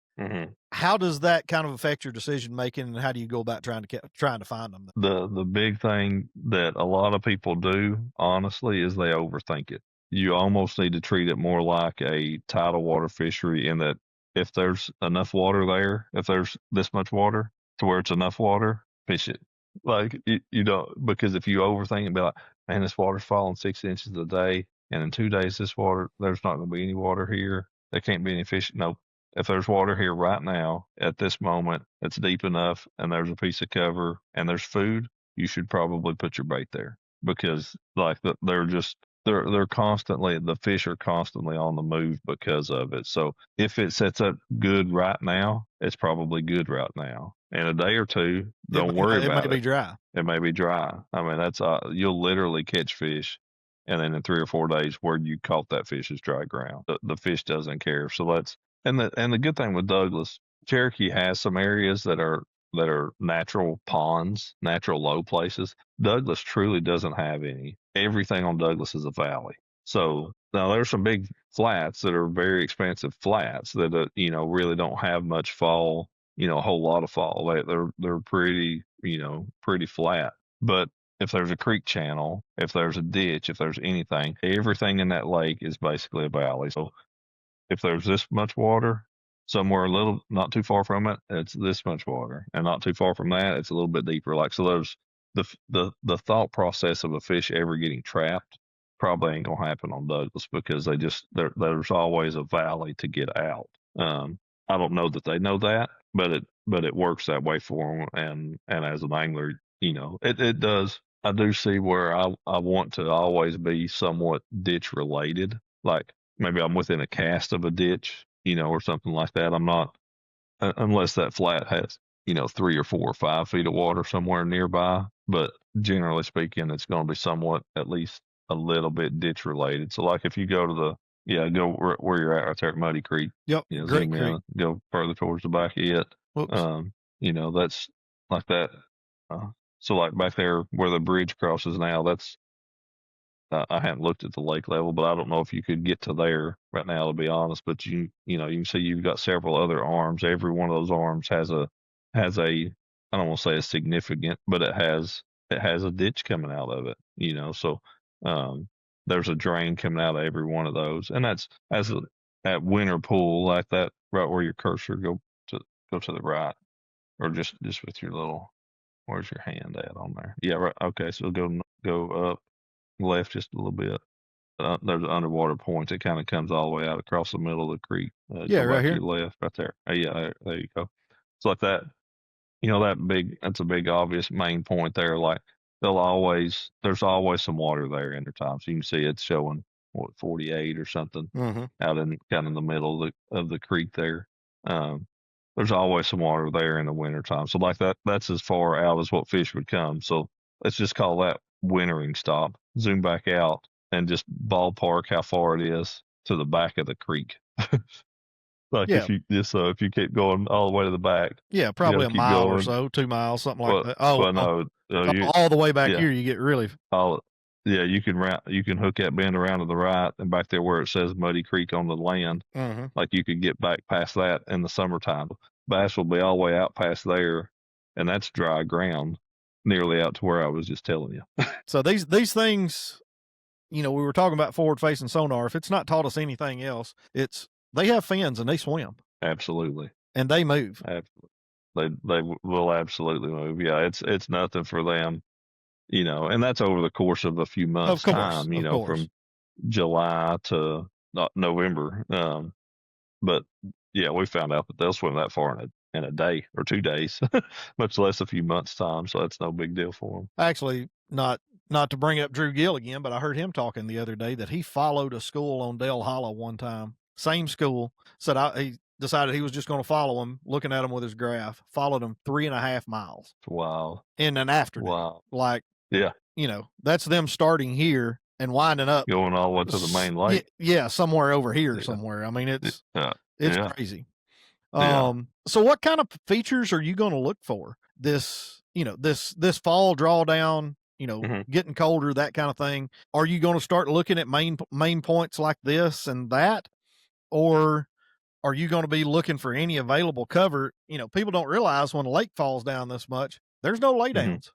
[SPEAKER 1] how does that kind of affect your decision making, and how do you go about trying to find them?
[SPEAKER 2] The big thing that a lot of people do, honestly, is they overthink it. You almost need to treat it more like a tidal water fishery, in that if there's enough water there, if there's this much water to where it's enough water, fish it. Like you don't, because if you overthink it and be like, man, this water's falling 6 inches a day, and in 2 days there's not going to be any water here. There can't be any fish. No, if there's water here right now at this moment, it's deep enough, and there's a piece of cover and there's food, you should probably put your bait there, because like they're constantly, the fish are constantly on the move because of it. So if it sets up good right now, it's probably good right now. In a day or two, don't worry about it.
[SPEAKER 1] It may be dry.
[SPEAKER 2] It may be dry. I mean, that's you'll literally catch fish, and then in 3 or 4 days, where you caught that fish is dry ground. The fish doesn't care. So and the good thing with Douglas, Cherokee has some areas that are natural ponds, natural low places. Douglas truly doesn't have any. Everything on Douglas is a valley. So now there's some big flats that are very expansive flats that really don't have much fall, a whole lot of fall. They're pretty pretty flat. But if there's a creek channel, if there's a ditch, if there's anything, everything in that lake is basically a valley. So if there's this much water, somewhere a little not too far from it, it's this much water, and not too far from that, it's a little bit deeper. Like, so there's the thought process of a fish ever getting trapped probably ain't gonna happen on Douglas because there's always a valley to get out. I don't know that they know that, but it works that way for them. And as an angler, it does. I do see where I want to always be somewhat ditch related. Like maybe I'm within a cast of a ditch, or something like that. I'm not unless that flat has 3 or 4 or 5 feet of water somewhere nearby. But generally speaking, it's going to be somewhat at least a little bit ditch related. So like if you go to go where you're at right there at Muddy Creek.
[SPEAKER 1] Yep, Great
[SPEAKER 2] Zoom
[SPEAKER 1] Creek.
[SPEAKER 2] in, go further towards the back of it.
[SPEAKER 1] Whoops.
[SPEAKER 2] That's like that. So like back there where the bridge crosses now, that's I haven't looked at the lake level, but I don't know if you could get to there right now, to be honest. But you can see you've got several other arms. Every one of those arms has a I don't want to say a significant, but it has a ditch coming out of it. So there's a drain coming out of every one of those, and that's that winter pool like that right where your cursor go to the right, or just with your little, where's your hand at on there? Yeah, right. Okay, so go up left just a little bit. There's an underwater point that kind of comes all the way out across the middle of the creek.
[SPEAKER 1] Yeah,
[SPEAKER 2] go
[SPEAKER 1] right
[SPEAKER 2] back
[SPEAKER 1] here.
[SPEAKER 2] to your left, right there. Yeah, there you go. It's like that. That's a big obvious main point there. Like there's always some water there in the time. So you can see it's showing 48 or something out in kind of the middle of the creek there. There's always some water there in the wintertime. So like that's as far out as what fish would come. So let's just call that wintering stop. Zoom back out and just ballpark how far it is to the back of the creek. Like
[SPEAKER 1] Yeah.
[SPEAKER 2] if you keep going all the way to the back.
[SPEAKER 1] Yeah, probably a
[SPEAKER 2] keep
[SPEAKER 1] mile or
[SPEAKER 2] going.
[SPEAKER 1] so, 2 miles, something like
[SPEAKER 2] Well,
[SPEAKER 1] that.
[SPEAKER 2] well, no,
[SPEAKER 1] All the way back
[SPEAKER 2] yeah,
[SPEAKER 1] here, you get really.
[SPEAKER 2] you can hook that bend around to the right, and back there where it says Muddy Creek on the land, like you could get back past that in the summertime. Bass will be all the way out past there, and that's dry ground, nearly out to where I was just telling you.
[SPEAKER 1] So these things, we were talking about forward facing sonar. If it's not taught us anything else, they have fins and they swim.
[SPEAKER 2] Absolutely.
[SPEAKER 1] And they move.
[SPEAKER 2] Absolutely. They will absolutely move. Yeah, it's nothing for them, and that's over the course of a few months time, from July to November. But yeah, we found out that they'll swim that far in a day or 2 days, much less a few months time. So that's no big deal for them.
[SPEAKER 1] Actually, not to bring up Drew Gill again, but I heard him talking the other day that he followed a school on Dell Hollow one time. Same school. Said he decided he was just going to follow him, looking at him with his graph. Followed him 3.5 miles.
[SPEAKER 2] Wow.
[SPEAKER 1] In an afternoon.
[SPEAKER 2] Wow.
[SPEAKER 1] Like,
[SPEAKER 2] yeah,
[SPEAKER 1] that's them starting here and winding up,
[SPEAKER 2] going all the way to the main lake.
[SPEAKER 1] Yeah, somewhere over here somewhere. I mean, it's crazy. So what kind of features are you going to look for this fall drawdown, getting colder, that kind of thing? Are you going to start looking at main points like this and that? Or are you going to be looking for any available cover? People don't realize when a lake falls down this much, there's no laydowns.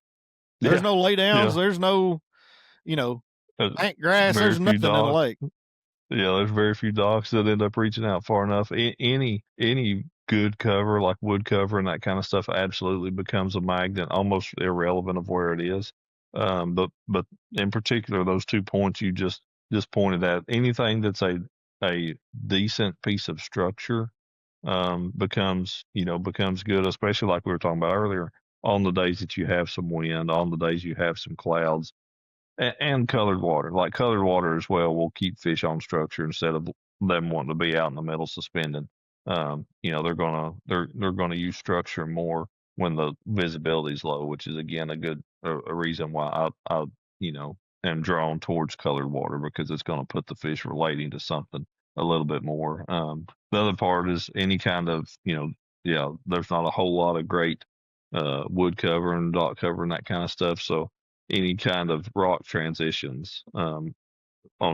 [SPEAKER 1] There's no laydowns. There's no, bank grass. There's nothing in the lake.
[SPEAKER 2] Yeah, there's very few docks that end up reaching out far enough. Any good cover like wood cover and that kind of stuff absolutely becomes a magnet, almost irrelevant of where it is. But in particular, those 2 points you just pointed at, anything that's a decent piece of structure becomes good, especially like we were talking about earlier, on the days that you have some wind, on the days you have some clouds, and colored water. Like colored water as well will keep fish on structure instead of them wanting to be out in the middle suspended. They're gonna use structure more when the visibility is low, which is again a reason why I am drawn towards colored water, because it's going to put the fish relating to something a little bit more. The other part is any kind of there's not a whole lot of great wood cover and dock cover and that kind of stuff. So any kind of rock transitions. On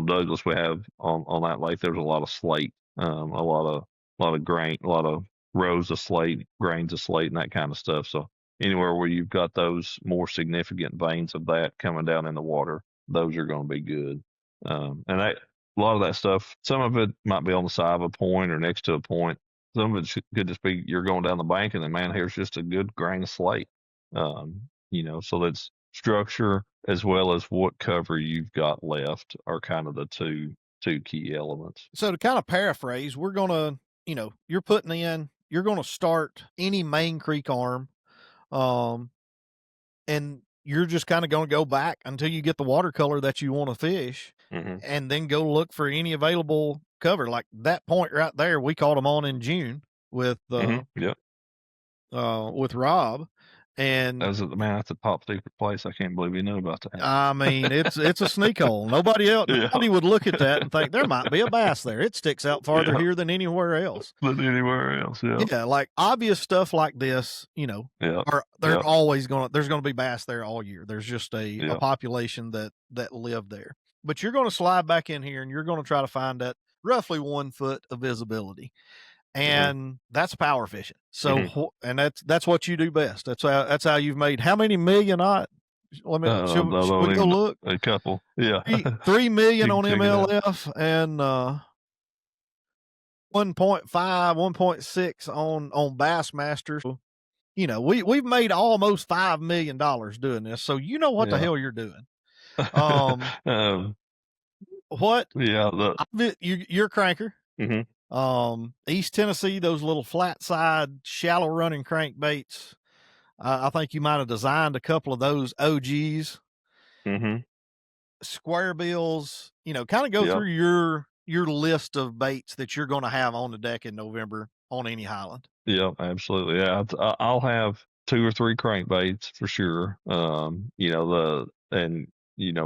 [SPEAKER 2] Douglas, we have on that lake, there's a lot of slate, a lot of grain, a lot of rows of slate, grains of slate, and that kind of stuff. So anywhere where you've got those more significant veins of that coming down in the water, those are going to be good. And a lot of that stuff, some of it might be on the side of a point or next to a point. Some of it could just be you're going down the bank and then, man, here's just a good grain of slate. So structure as well as what cover you've got left are kind of the two key elements.
[SPEAKER 1] So to kind of paraphrase, we're gonna, you're gonna start any main creek arm, and you're just kind of gonna go back until you get the watercolor that you want to fish, and then go look for any available cover. Like that point right there, we caught them on in June with
[SPEAKER 2] Yep.
[SPEAKER 1] with Rob, and
[SPEAKER 2] That's a top secret place. I can't believe you know about that.
[SPEAKER 1] I mean, it's a sneak hole. Nobody would look at that and think there might be a bass there. It sticks out farther here than anywhere else.
[SPEAKER 2] Yeah.
[SPEAKER 1] Like obvious stuff like this, there's gonna be bass there all year. There's just a population that live there. But you're gonna slide back in here and you're gonna try to find that roughly 1 foot of visibility. And that's power fishing. So, and that's what you do best. That's how you've made how many million odd? Should we go look?
[SPEAKER 2] A couple, yeah.
[SPEAKER 1] 3 million on MLF and 1.5, 1.6 on Bassmaster. We've made almost $5 million doing this. So you know what the hell you're doing. What?
[SPEAKER 2] Yeah,
[SPEAKER 1] you're a cranker. East Tennessee, those little flat side, shallow running crankbaits. I think you might have designed a couple of those OGs. Square bills, kind of go through your list of baits that you're going to have on the deck in November on any highland.
[SPEAKER 2] Yeah, absolutely. Yeah, I'll have 2 or 3 crankbaits for sure.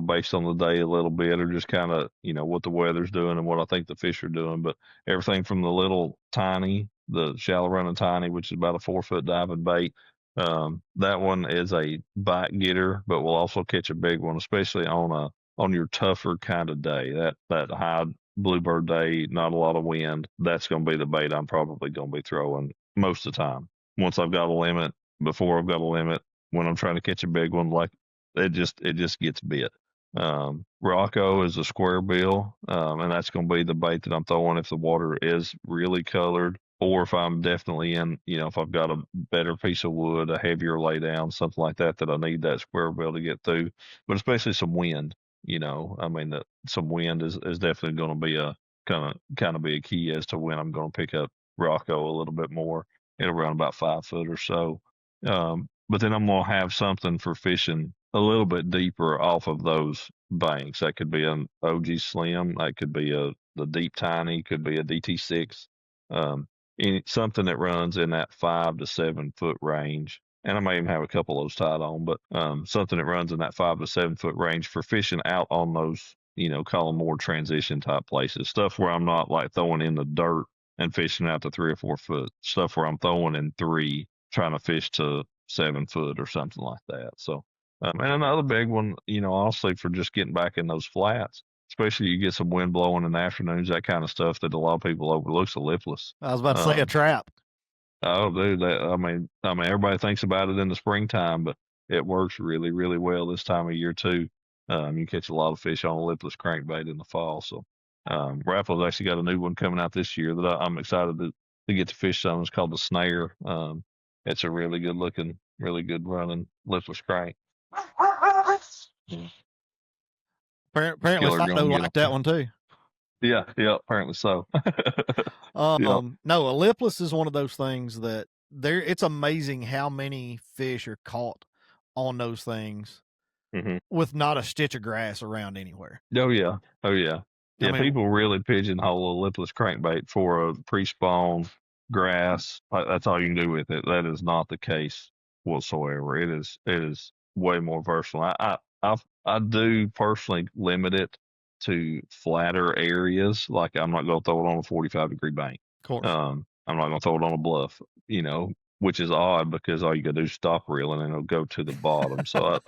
[SPEAKER 2] Based on the day a little bit, or just kind of, what the weather's doing and what I think the fish are doing. But everything from the little tiny, the shallow running tiny, which is about a 4 foot diving bait. That one is a bite getter, but will also catch a big one, especially on your tougher kind of day. That high bluebird day, not a lot of wind. That's going to be the bait I'm probably going to be throwing most of the time. Once I've got a limit, before I've got a limit, when I'm trying to catch a big one, like it just gets bit. Rocco is a square bill, and that's going to be the bait that I'm throwing if the water is really colored, or if I'm definitely in, if I've got a better piece of wood, a heavier laydown, something like that I need that square bill to get through. But especially some wind, some wind is definitely going to be a kind of be a key as to when I'm going to pick up Rocco a little bit more at around about 5 foot or so. But then I'm going to have something for fishing a little bit deeper off of those banks. That could be an OG Slim. That could be the Deep Tiny. Could be a DT6. Something that runs in that 5 to 7 foot range. And I may even have a couple of those tied on, but something that runs in that 5 to 7 foot range for fishing out on those, call them more transition type places. Stuff where I'm not like throwing in the dirt and fishing out to 3 or 4 foot. Stuff where I'm throwing in 3, trying to fish to 7 foot or something like that. So, and another big one, honestly, for just getting back in those flats, especially you get some wind blowing in the afternoons, that kind of stuff that a lot of people overlooks, the lipless.
[SPEAKER 1] I was about to say a trap.
[SPEAKER 2] Oh, dude, I mean, everybody thinks about it in the springtime, but it works really, really well this time of year too. You catch a lot of fish on a lipless crankbait in the fall. So, Raffles actually got a new one coming out this year that I'm excited to get to fish on. It's called the Snare. It's a really good looking, really good running lipless crank.
[SPEAKER 1] Apparently, Fido liked that one too.
[SPEAKER 2] Yeah, apparently so.
[SPEAKER 1] No, a lipless is one of those things that it's amazing how many fish are caught on those things with not a stitch of grass around anywhere.
[SPEAKER 2] Oh yeah. Yeah, people really pigeonhole a lipless crankbait for a pre-spawn grass. That's all you can do with it. That is not the case whatsoever. It is way more versatile. I do personally limit it to flatter areas. Like I'm not going to throw it on a 45-degree bank.
[SPEAKER 1] Of course.
[SPEAKER 2] I'm not going to throw it on a bluff, which is odd because all you got to do is stop reeling and it'll go to the bottom. So,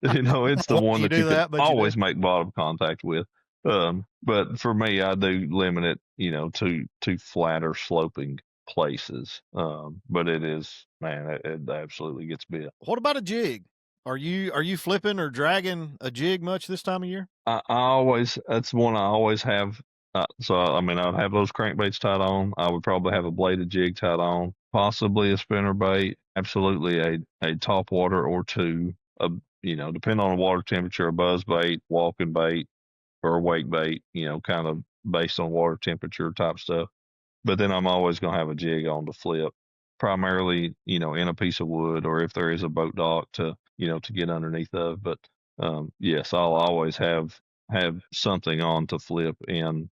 [SPEAKER 2] it's the one that you can always make bottom contact with. But for me, I do limit it, to flatter sloping places. But it is, man, it absolutely gets bit.
[SPEAKER 1] What about a jig? Are you flipping or dragging a jig much this time of year?
[SPEAKER 2] That's one I always have. I'd have those crankbaits tied on. I would probably have a bladed jig tied on, possibly a spinner bait, absolutely a top water or 2. depending on the water temperature, a buzz bait, walking bait, or a wake bait, kind of based on water temperature type stuff. But then I'm always going to have a jig on to flip, primarily, in a piece of wood, or if there is a boat dock to get underneath of. But yes, I'll always have something on to flip and,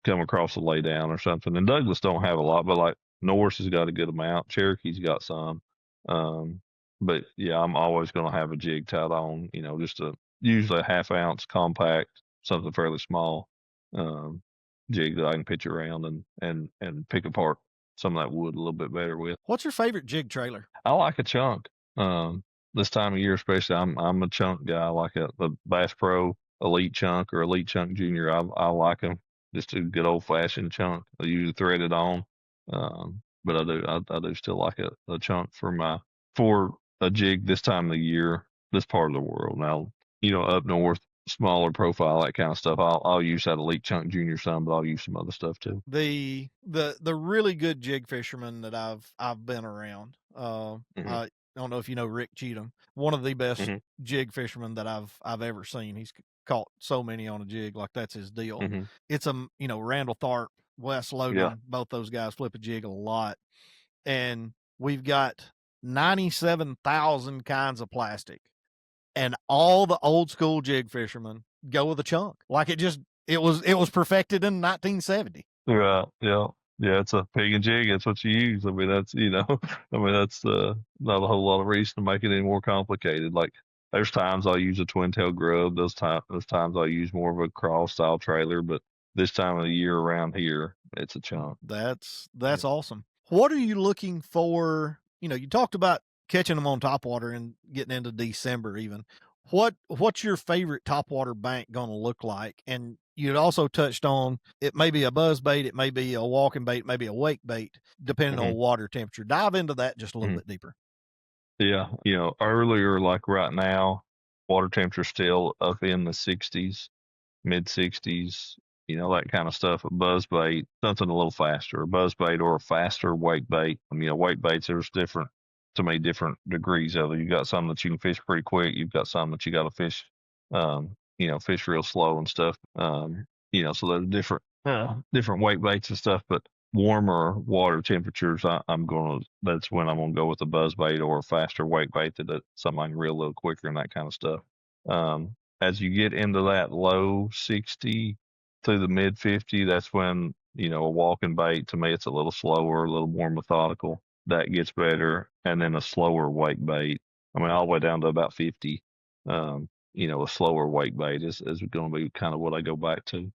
[SPEAKER 2] come across a lay down or something. And Douglas don't have a lot, but like Norris has got a good amount. Cherokee's got some. Um, but yeah, I'm always going to have a jig tied on, just usually a half ounce compact, something fairly small. Um, Jig that I can pitch around and pick apart some of that wood a little bit better with.
[SPEAKER 1] What's your favorite jig trailer?
[SPEAKER 2] I like a chunk. This time of year especially, I'm a chunk guy. I like the Bass Pro Elite Chunk or Elite Chunk Junior. I like them. Just a good old fashioned chunk. I usually thread it on. But I do still like a chunk for a jig this time of the year, this part of the world. Now, up north, smaller profile, that kind of stuff. I'll use that Elite Chunk Junior some, but I'll use some other stuff too.
[SPEAKER 1] The really good jig fishermen that I've been around. I don't know if you know Rick Cheatham, one of the best jig fishermen that I've ever seen. He's caught so many on a jig, like that's his deal. It's Randall Tharp, Wes Logan, both those guys flip a jig a lot, and we've got 97,000 kinds of plastic, and all the old school jig fishermen go with a chunk. Like it was perfected in 1970.
[SPEAKER 2] Right. Yeah. Yeah. It's a pig and jig. That's what you use. I mean, that's, that's not a whole lot of reason to make it any more complicated. Like there's times I'll use a twin tail grub. Those times I'll use more of a cross style trailer, but this time of the year around here, it's a chunk.
[SPEAKER 1] That's awesome. What are you looking for? You talked about catching them on topwater and getting into December even. What's your favorite topwater bank going to look like? And you'd also touched on it may be a buzz bait, it may be a walking bait, maybe a wake bait, depending on water temperature. Dive into that just a little bit deeper.
[SPEAKER 2] Yeah. Earlier, like right now, water temperature still up in the 60s, mid 60s, that kind of stuff. A buzz bait, something a little faster, a buzz bait or a faster wake bait. Wake baits, there's different degrees of it. You got some that you can fish pretty quick. You've got some that you got to fish, fish real slow and stuff. So there's different wake baits and stuff, but warmer water temperatures, that's when I'm gonna go with a buzz bait or a faster wake bait that's something I can reel a little quicker and that kind of stuff. As you get into that low 60 to the mid 50, that's when, a walking bait, to me, it's a little slower, a little more methodical. That gets better. And then a slower wake bait. I mean, all the way down to about 50. A slower wake bait is going to be kind of what I go back to.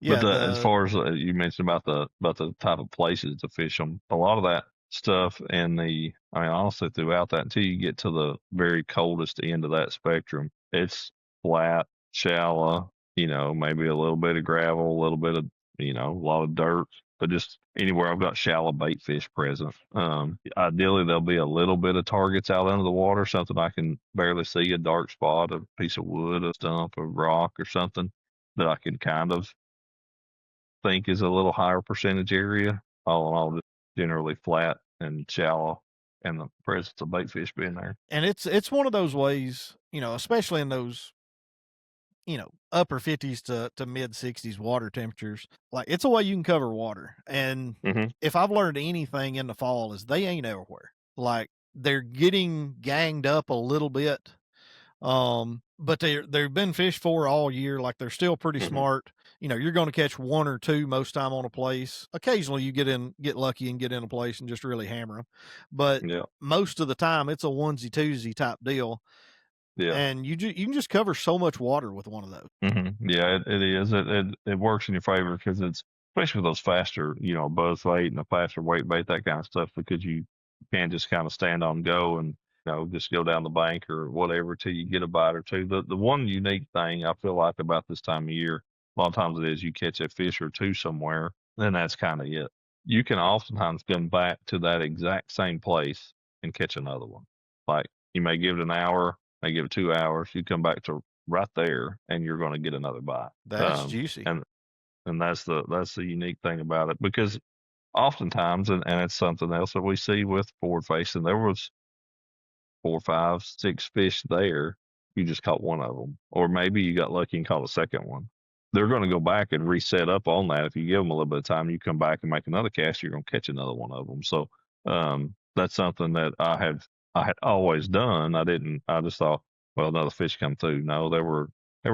[SPEAKER 1] Yeah,
[SPEAKER 2] but as far as you mentioned about the type of places to fish them, a lot of that stuff honestly, throughout that until you get to the very coldest end of that spectrum, it's flat, shallow, maybe a little bit of gravel, a little bit of, a lot of dirt, but just anywhere I've got shallow bait fish present. Ideally, there'll be a little bit of targets out under the water, something I can barely see, a dark spot, a piece of wood, a stump, a rock, or something that I can kind of think is a little higher percentage area. All in all, just generally flat and shallow, and the presence of bait fish being there.
[SPEAKER 1] And it's one of those ways, especially in those, upper 50s to mid 60s water temperatures. Like it's a way you can cover water. And if I've learned anything in the fall is they ain't everywhere. Like they're getting ganged up a little bit. But they've been fished for all year. Like they're still pretty smart. You're going to catch one or two most time on a place. Occasionally you get lucky and get in a place and just really hammer them. But most of the time it's a onesie twosie type deal. Yeah. And you can just cover so much water with one of those.
[SPEAKER 2] Yeah, it is. It works in your favor because it's, especially with those faster, buzz bait and a faster weight bait, that kind of stuff, because you can just kind of stand on go and, just go down the bank or whatever till you get a bite or two. The one unique thing I feel like about this time of year, a lot of times it is you catch a fish or two somewhere, then that's kind of it. You can oftentimes come back to that exact same place and catch another one. Like you may give it an hour, may give it 2 hours, you come back to right there and you're going to get another bite.
[SPEAKER 1] That's juicy.
[SPEAKER 2] And that's the unique thing about it, because oftentimes, and it's something else that we see with forward facing, there was 4, 5, 6 fish there. You just caught one of them, or maybe you got lucky and caught a second one. They're going to go back and reset up on that. If you give them a little bit of time, you come back and make another cast, you're going to catch another one of them. So that's something that I had always done. I just thought, well, another fish come through. No, there were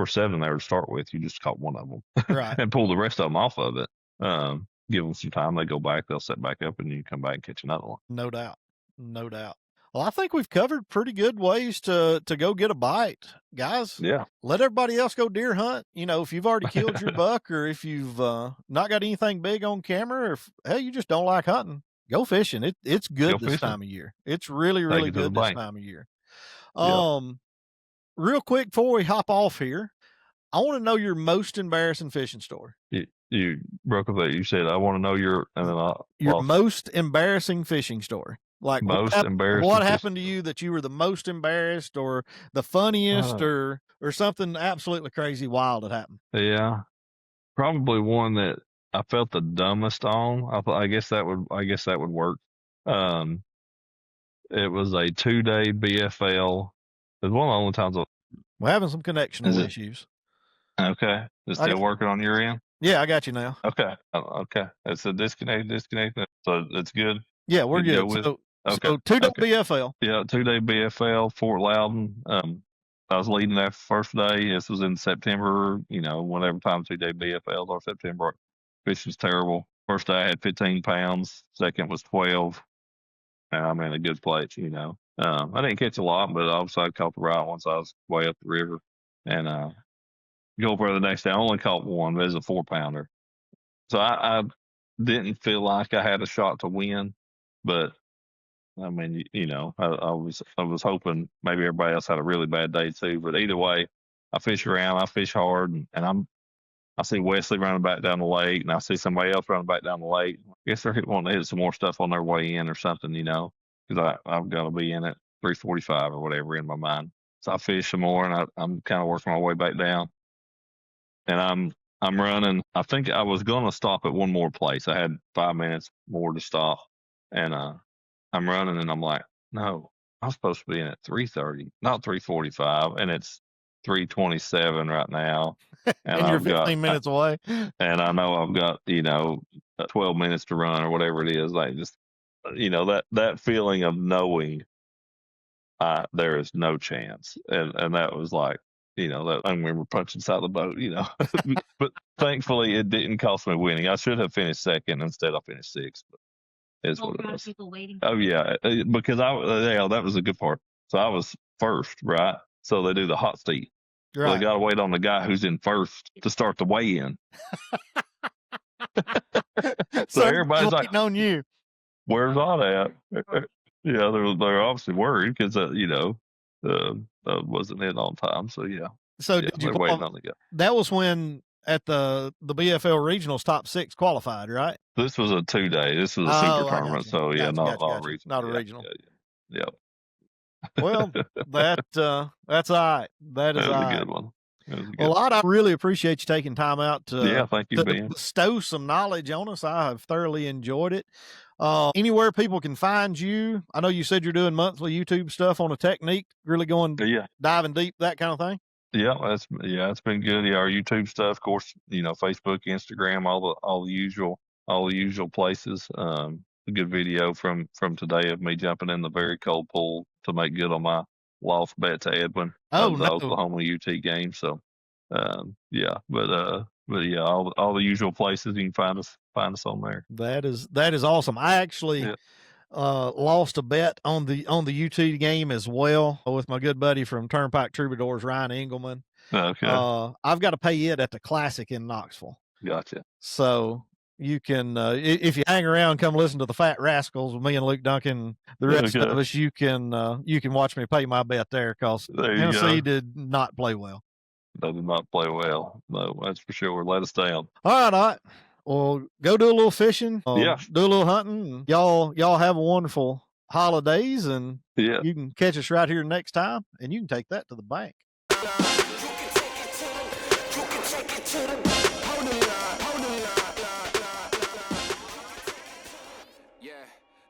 [SPEAKER 2] 7 there to start with. You just caught one of them,
[SPEAKER 1] Right.
[SPEAKER 2] and pull the rest of them off of it. Give them some time. They go back. They'll set back up, and you come back and catch another one.
[SPEAKER 1] No doubt. No doubt. Well, I think we've covered pretty good ways to go get a bite, guys.
[SPEAKER 2] Yeah.
[SPEAKER 1] Let everybody else go deer hunt. You know, if you've already killed your buck, or if you've not got anything big on camera, or if hell you just don't like hunting, go fishing. It's good this time of year. It's really, really good this time of year. Real quick before we hop off here, I want to know your most embarrassing fishing story.
[SPEAKER 2] You broke up that. You said, I want to know your
[SPEAKER 1] most embarrassing fishing story. Like
[SPEAKER 2] most embarrassing.
[SPEAKER 1] What happened to you that you were the most embarrassed, or the funniest, or something absolutely crazy wild that happened?
[SPEAKER 2] Yeah, probably one that I felt the dumbest on. I guess that would work. It was a 2-day BFL. It was one of the only times
[SPEAKER 1] we're having some connection issues.
[SPEAKER 2] Okay, is it still working on your end?
[SPEAKER 1] Yeah, I got you now.
[SPEAKER 2] Okay. It's a disconnect. So it's good.
[SPEAKER 1] Yeah, we're good. So 2-day BFL.
[SPEAKER 2] Yeah, 2-day BFL, Fort Loudon. I was leading that first day. This was in September. You know, whenever time 2-day BFLs are September. Fishing's terrible. First day I had 15 pounds. Second was 12. And I'm in a good place, you know. I didn't catch a lot, but obviously I caught the right one. So I was way up the river, and go for the next day. I only caught one, but it was a 4-pounder. So I didn't feel like I had a shot to win, but I mean, you know, I was hoping maybe everybody else had a really bad day too. But either way, I fish around, I fish hard, and I see Wesley running back down the lake, and I see somebody else running back down the lake. I guess they're wanting to hit some more stuff on their way in or something, you know, because I've got to be in at 3:45 or whatever in my mind. So I fish some more, and I'm kind of working my way back down. And I'm running. I think I was going to stop at one more place. I had 5 minutes more to stop, and I'm running, and I'm like, no, I'm supposed to be in at 3:30, not 3:45, and it's 3:27 right now.
[SPEAKER 1] And you're 15 minutes away.
[SPEAKER 2] And I know I've got, you know, 12 minutes to run or whatever it is. Like, just, you know, that feeling of knowing there is no chance. And that was like, you know, that I remember punching inside the boat, you know. But thankfully it didn't cost me winning. I should have finished second. Instead I finished sixth. But it's what it was.
[SPEAKER 3] People waiting.
[SPEAKER 2] Oh yeah, because that was a good part. So I was first, right? So they do the hot seat. Right. So they got to wait on the guy who's in first to start the weigh-in. So everybody's like,
[SPEAKER 1] on you.
[SPEAKER 2] Where's Ott at? Yeah, they're obviously worried because you know, wasn't in on time. So yeah.
[SPEAKER 1] So did you waiting on the guy? That was when at the BFL regionals top 6 qualified, right?
[SPEAKER 2] This was a 2-day. This was a super tournament. So yeah, not regional.
[SPEAKER 1] Not a regional.
[SPEAKER 2] Yeah.
[SPEAKER 1] Well, that's all right. That is
[SPEAKER 2] a good one.
[SPEAKER 1] Well, Ott, I really appreciate you taking time out to,
[SPEAKER 2] thank you, Ben.
[SPEAKER 1] Bestow some knowledge on us. I have thoroughly enjoyed it. Anywhere people can find you? I know you said you're doing monthly YouTube stuff on a technique, really going diving deep, that kind of thing.
[SPEAKER 2] Yeah, it's been good. Yeah, our YouTube stuff, of course, you know, Facebook, Instagram, all the usual places. A good video from today of me jumping in the very cold pool to make good on my lost bet to Edwin of the Oklahoma UT game. So but yeah, all the usual places you can find us on there.
[SPEAKER 1] That is awesome. I actually lost a bet on the UT game as well with my good buddy from Turnpike Troubadours, Ryan Engelman.
[SPEAKER 2] Okay.
[SPEAKER 1] I've got to pay it at the Classic in Knoxville.
[SPEAKER 2] Gotcha.
[SPEAKER 1] So you can, if you hang around, come listen to the Fat Rascals with me and Luke Duncan. The rest of us, you can watch me pay my bet there because Tennessee did not play well.
[SPEAKER 2] They did not play well. No, that's for sure. Let us down.
[SPEAKER 1] All right. Well, go do a little fishing. Do a little hunting. Y'all have a wonderful holidays, and you can catch us right here next time, and you can take that to the bank. You can take it to the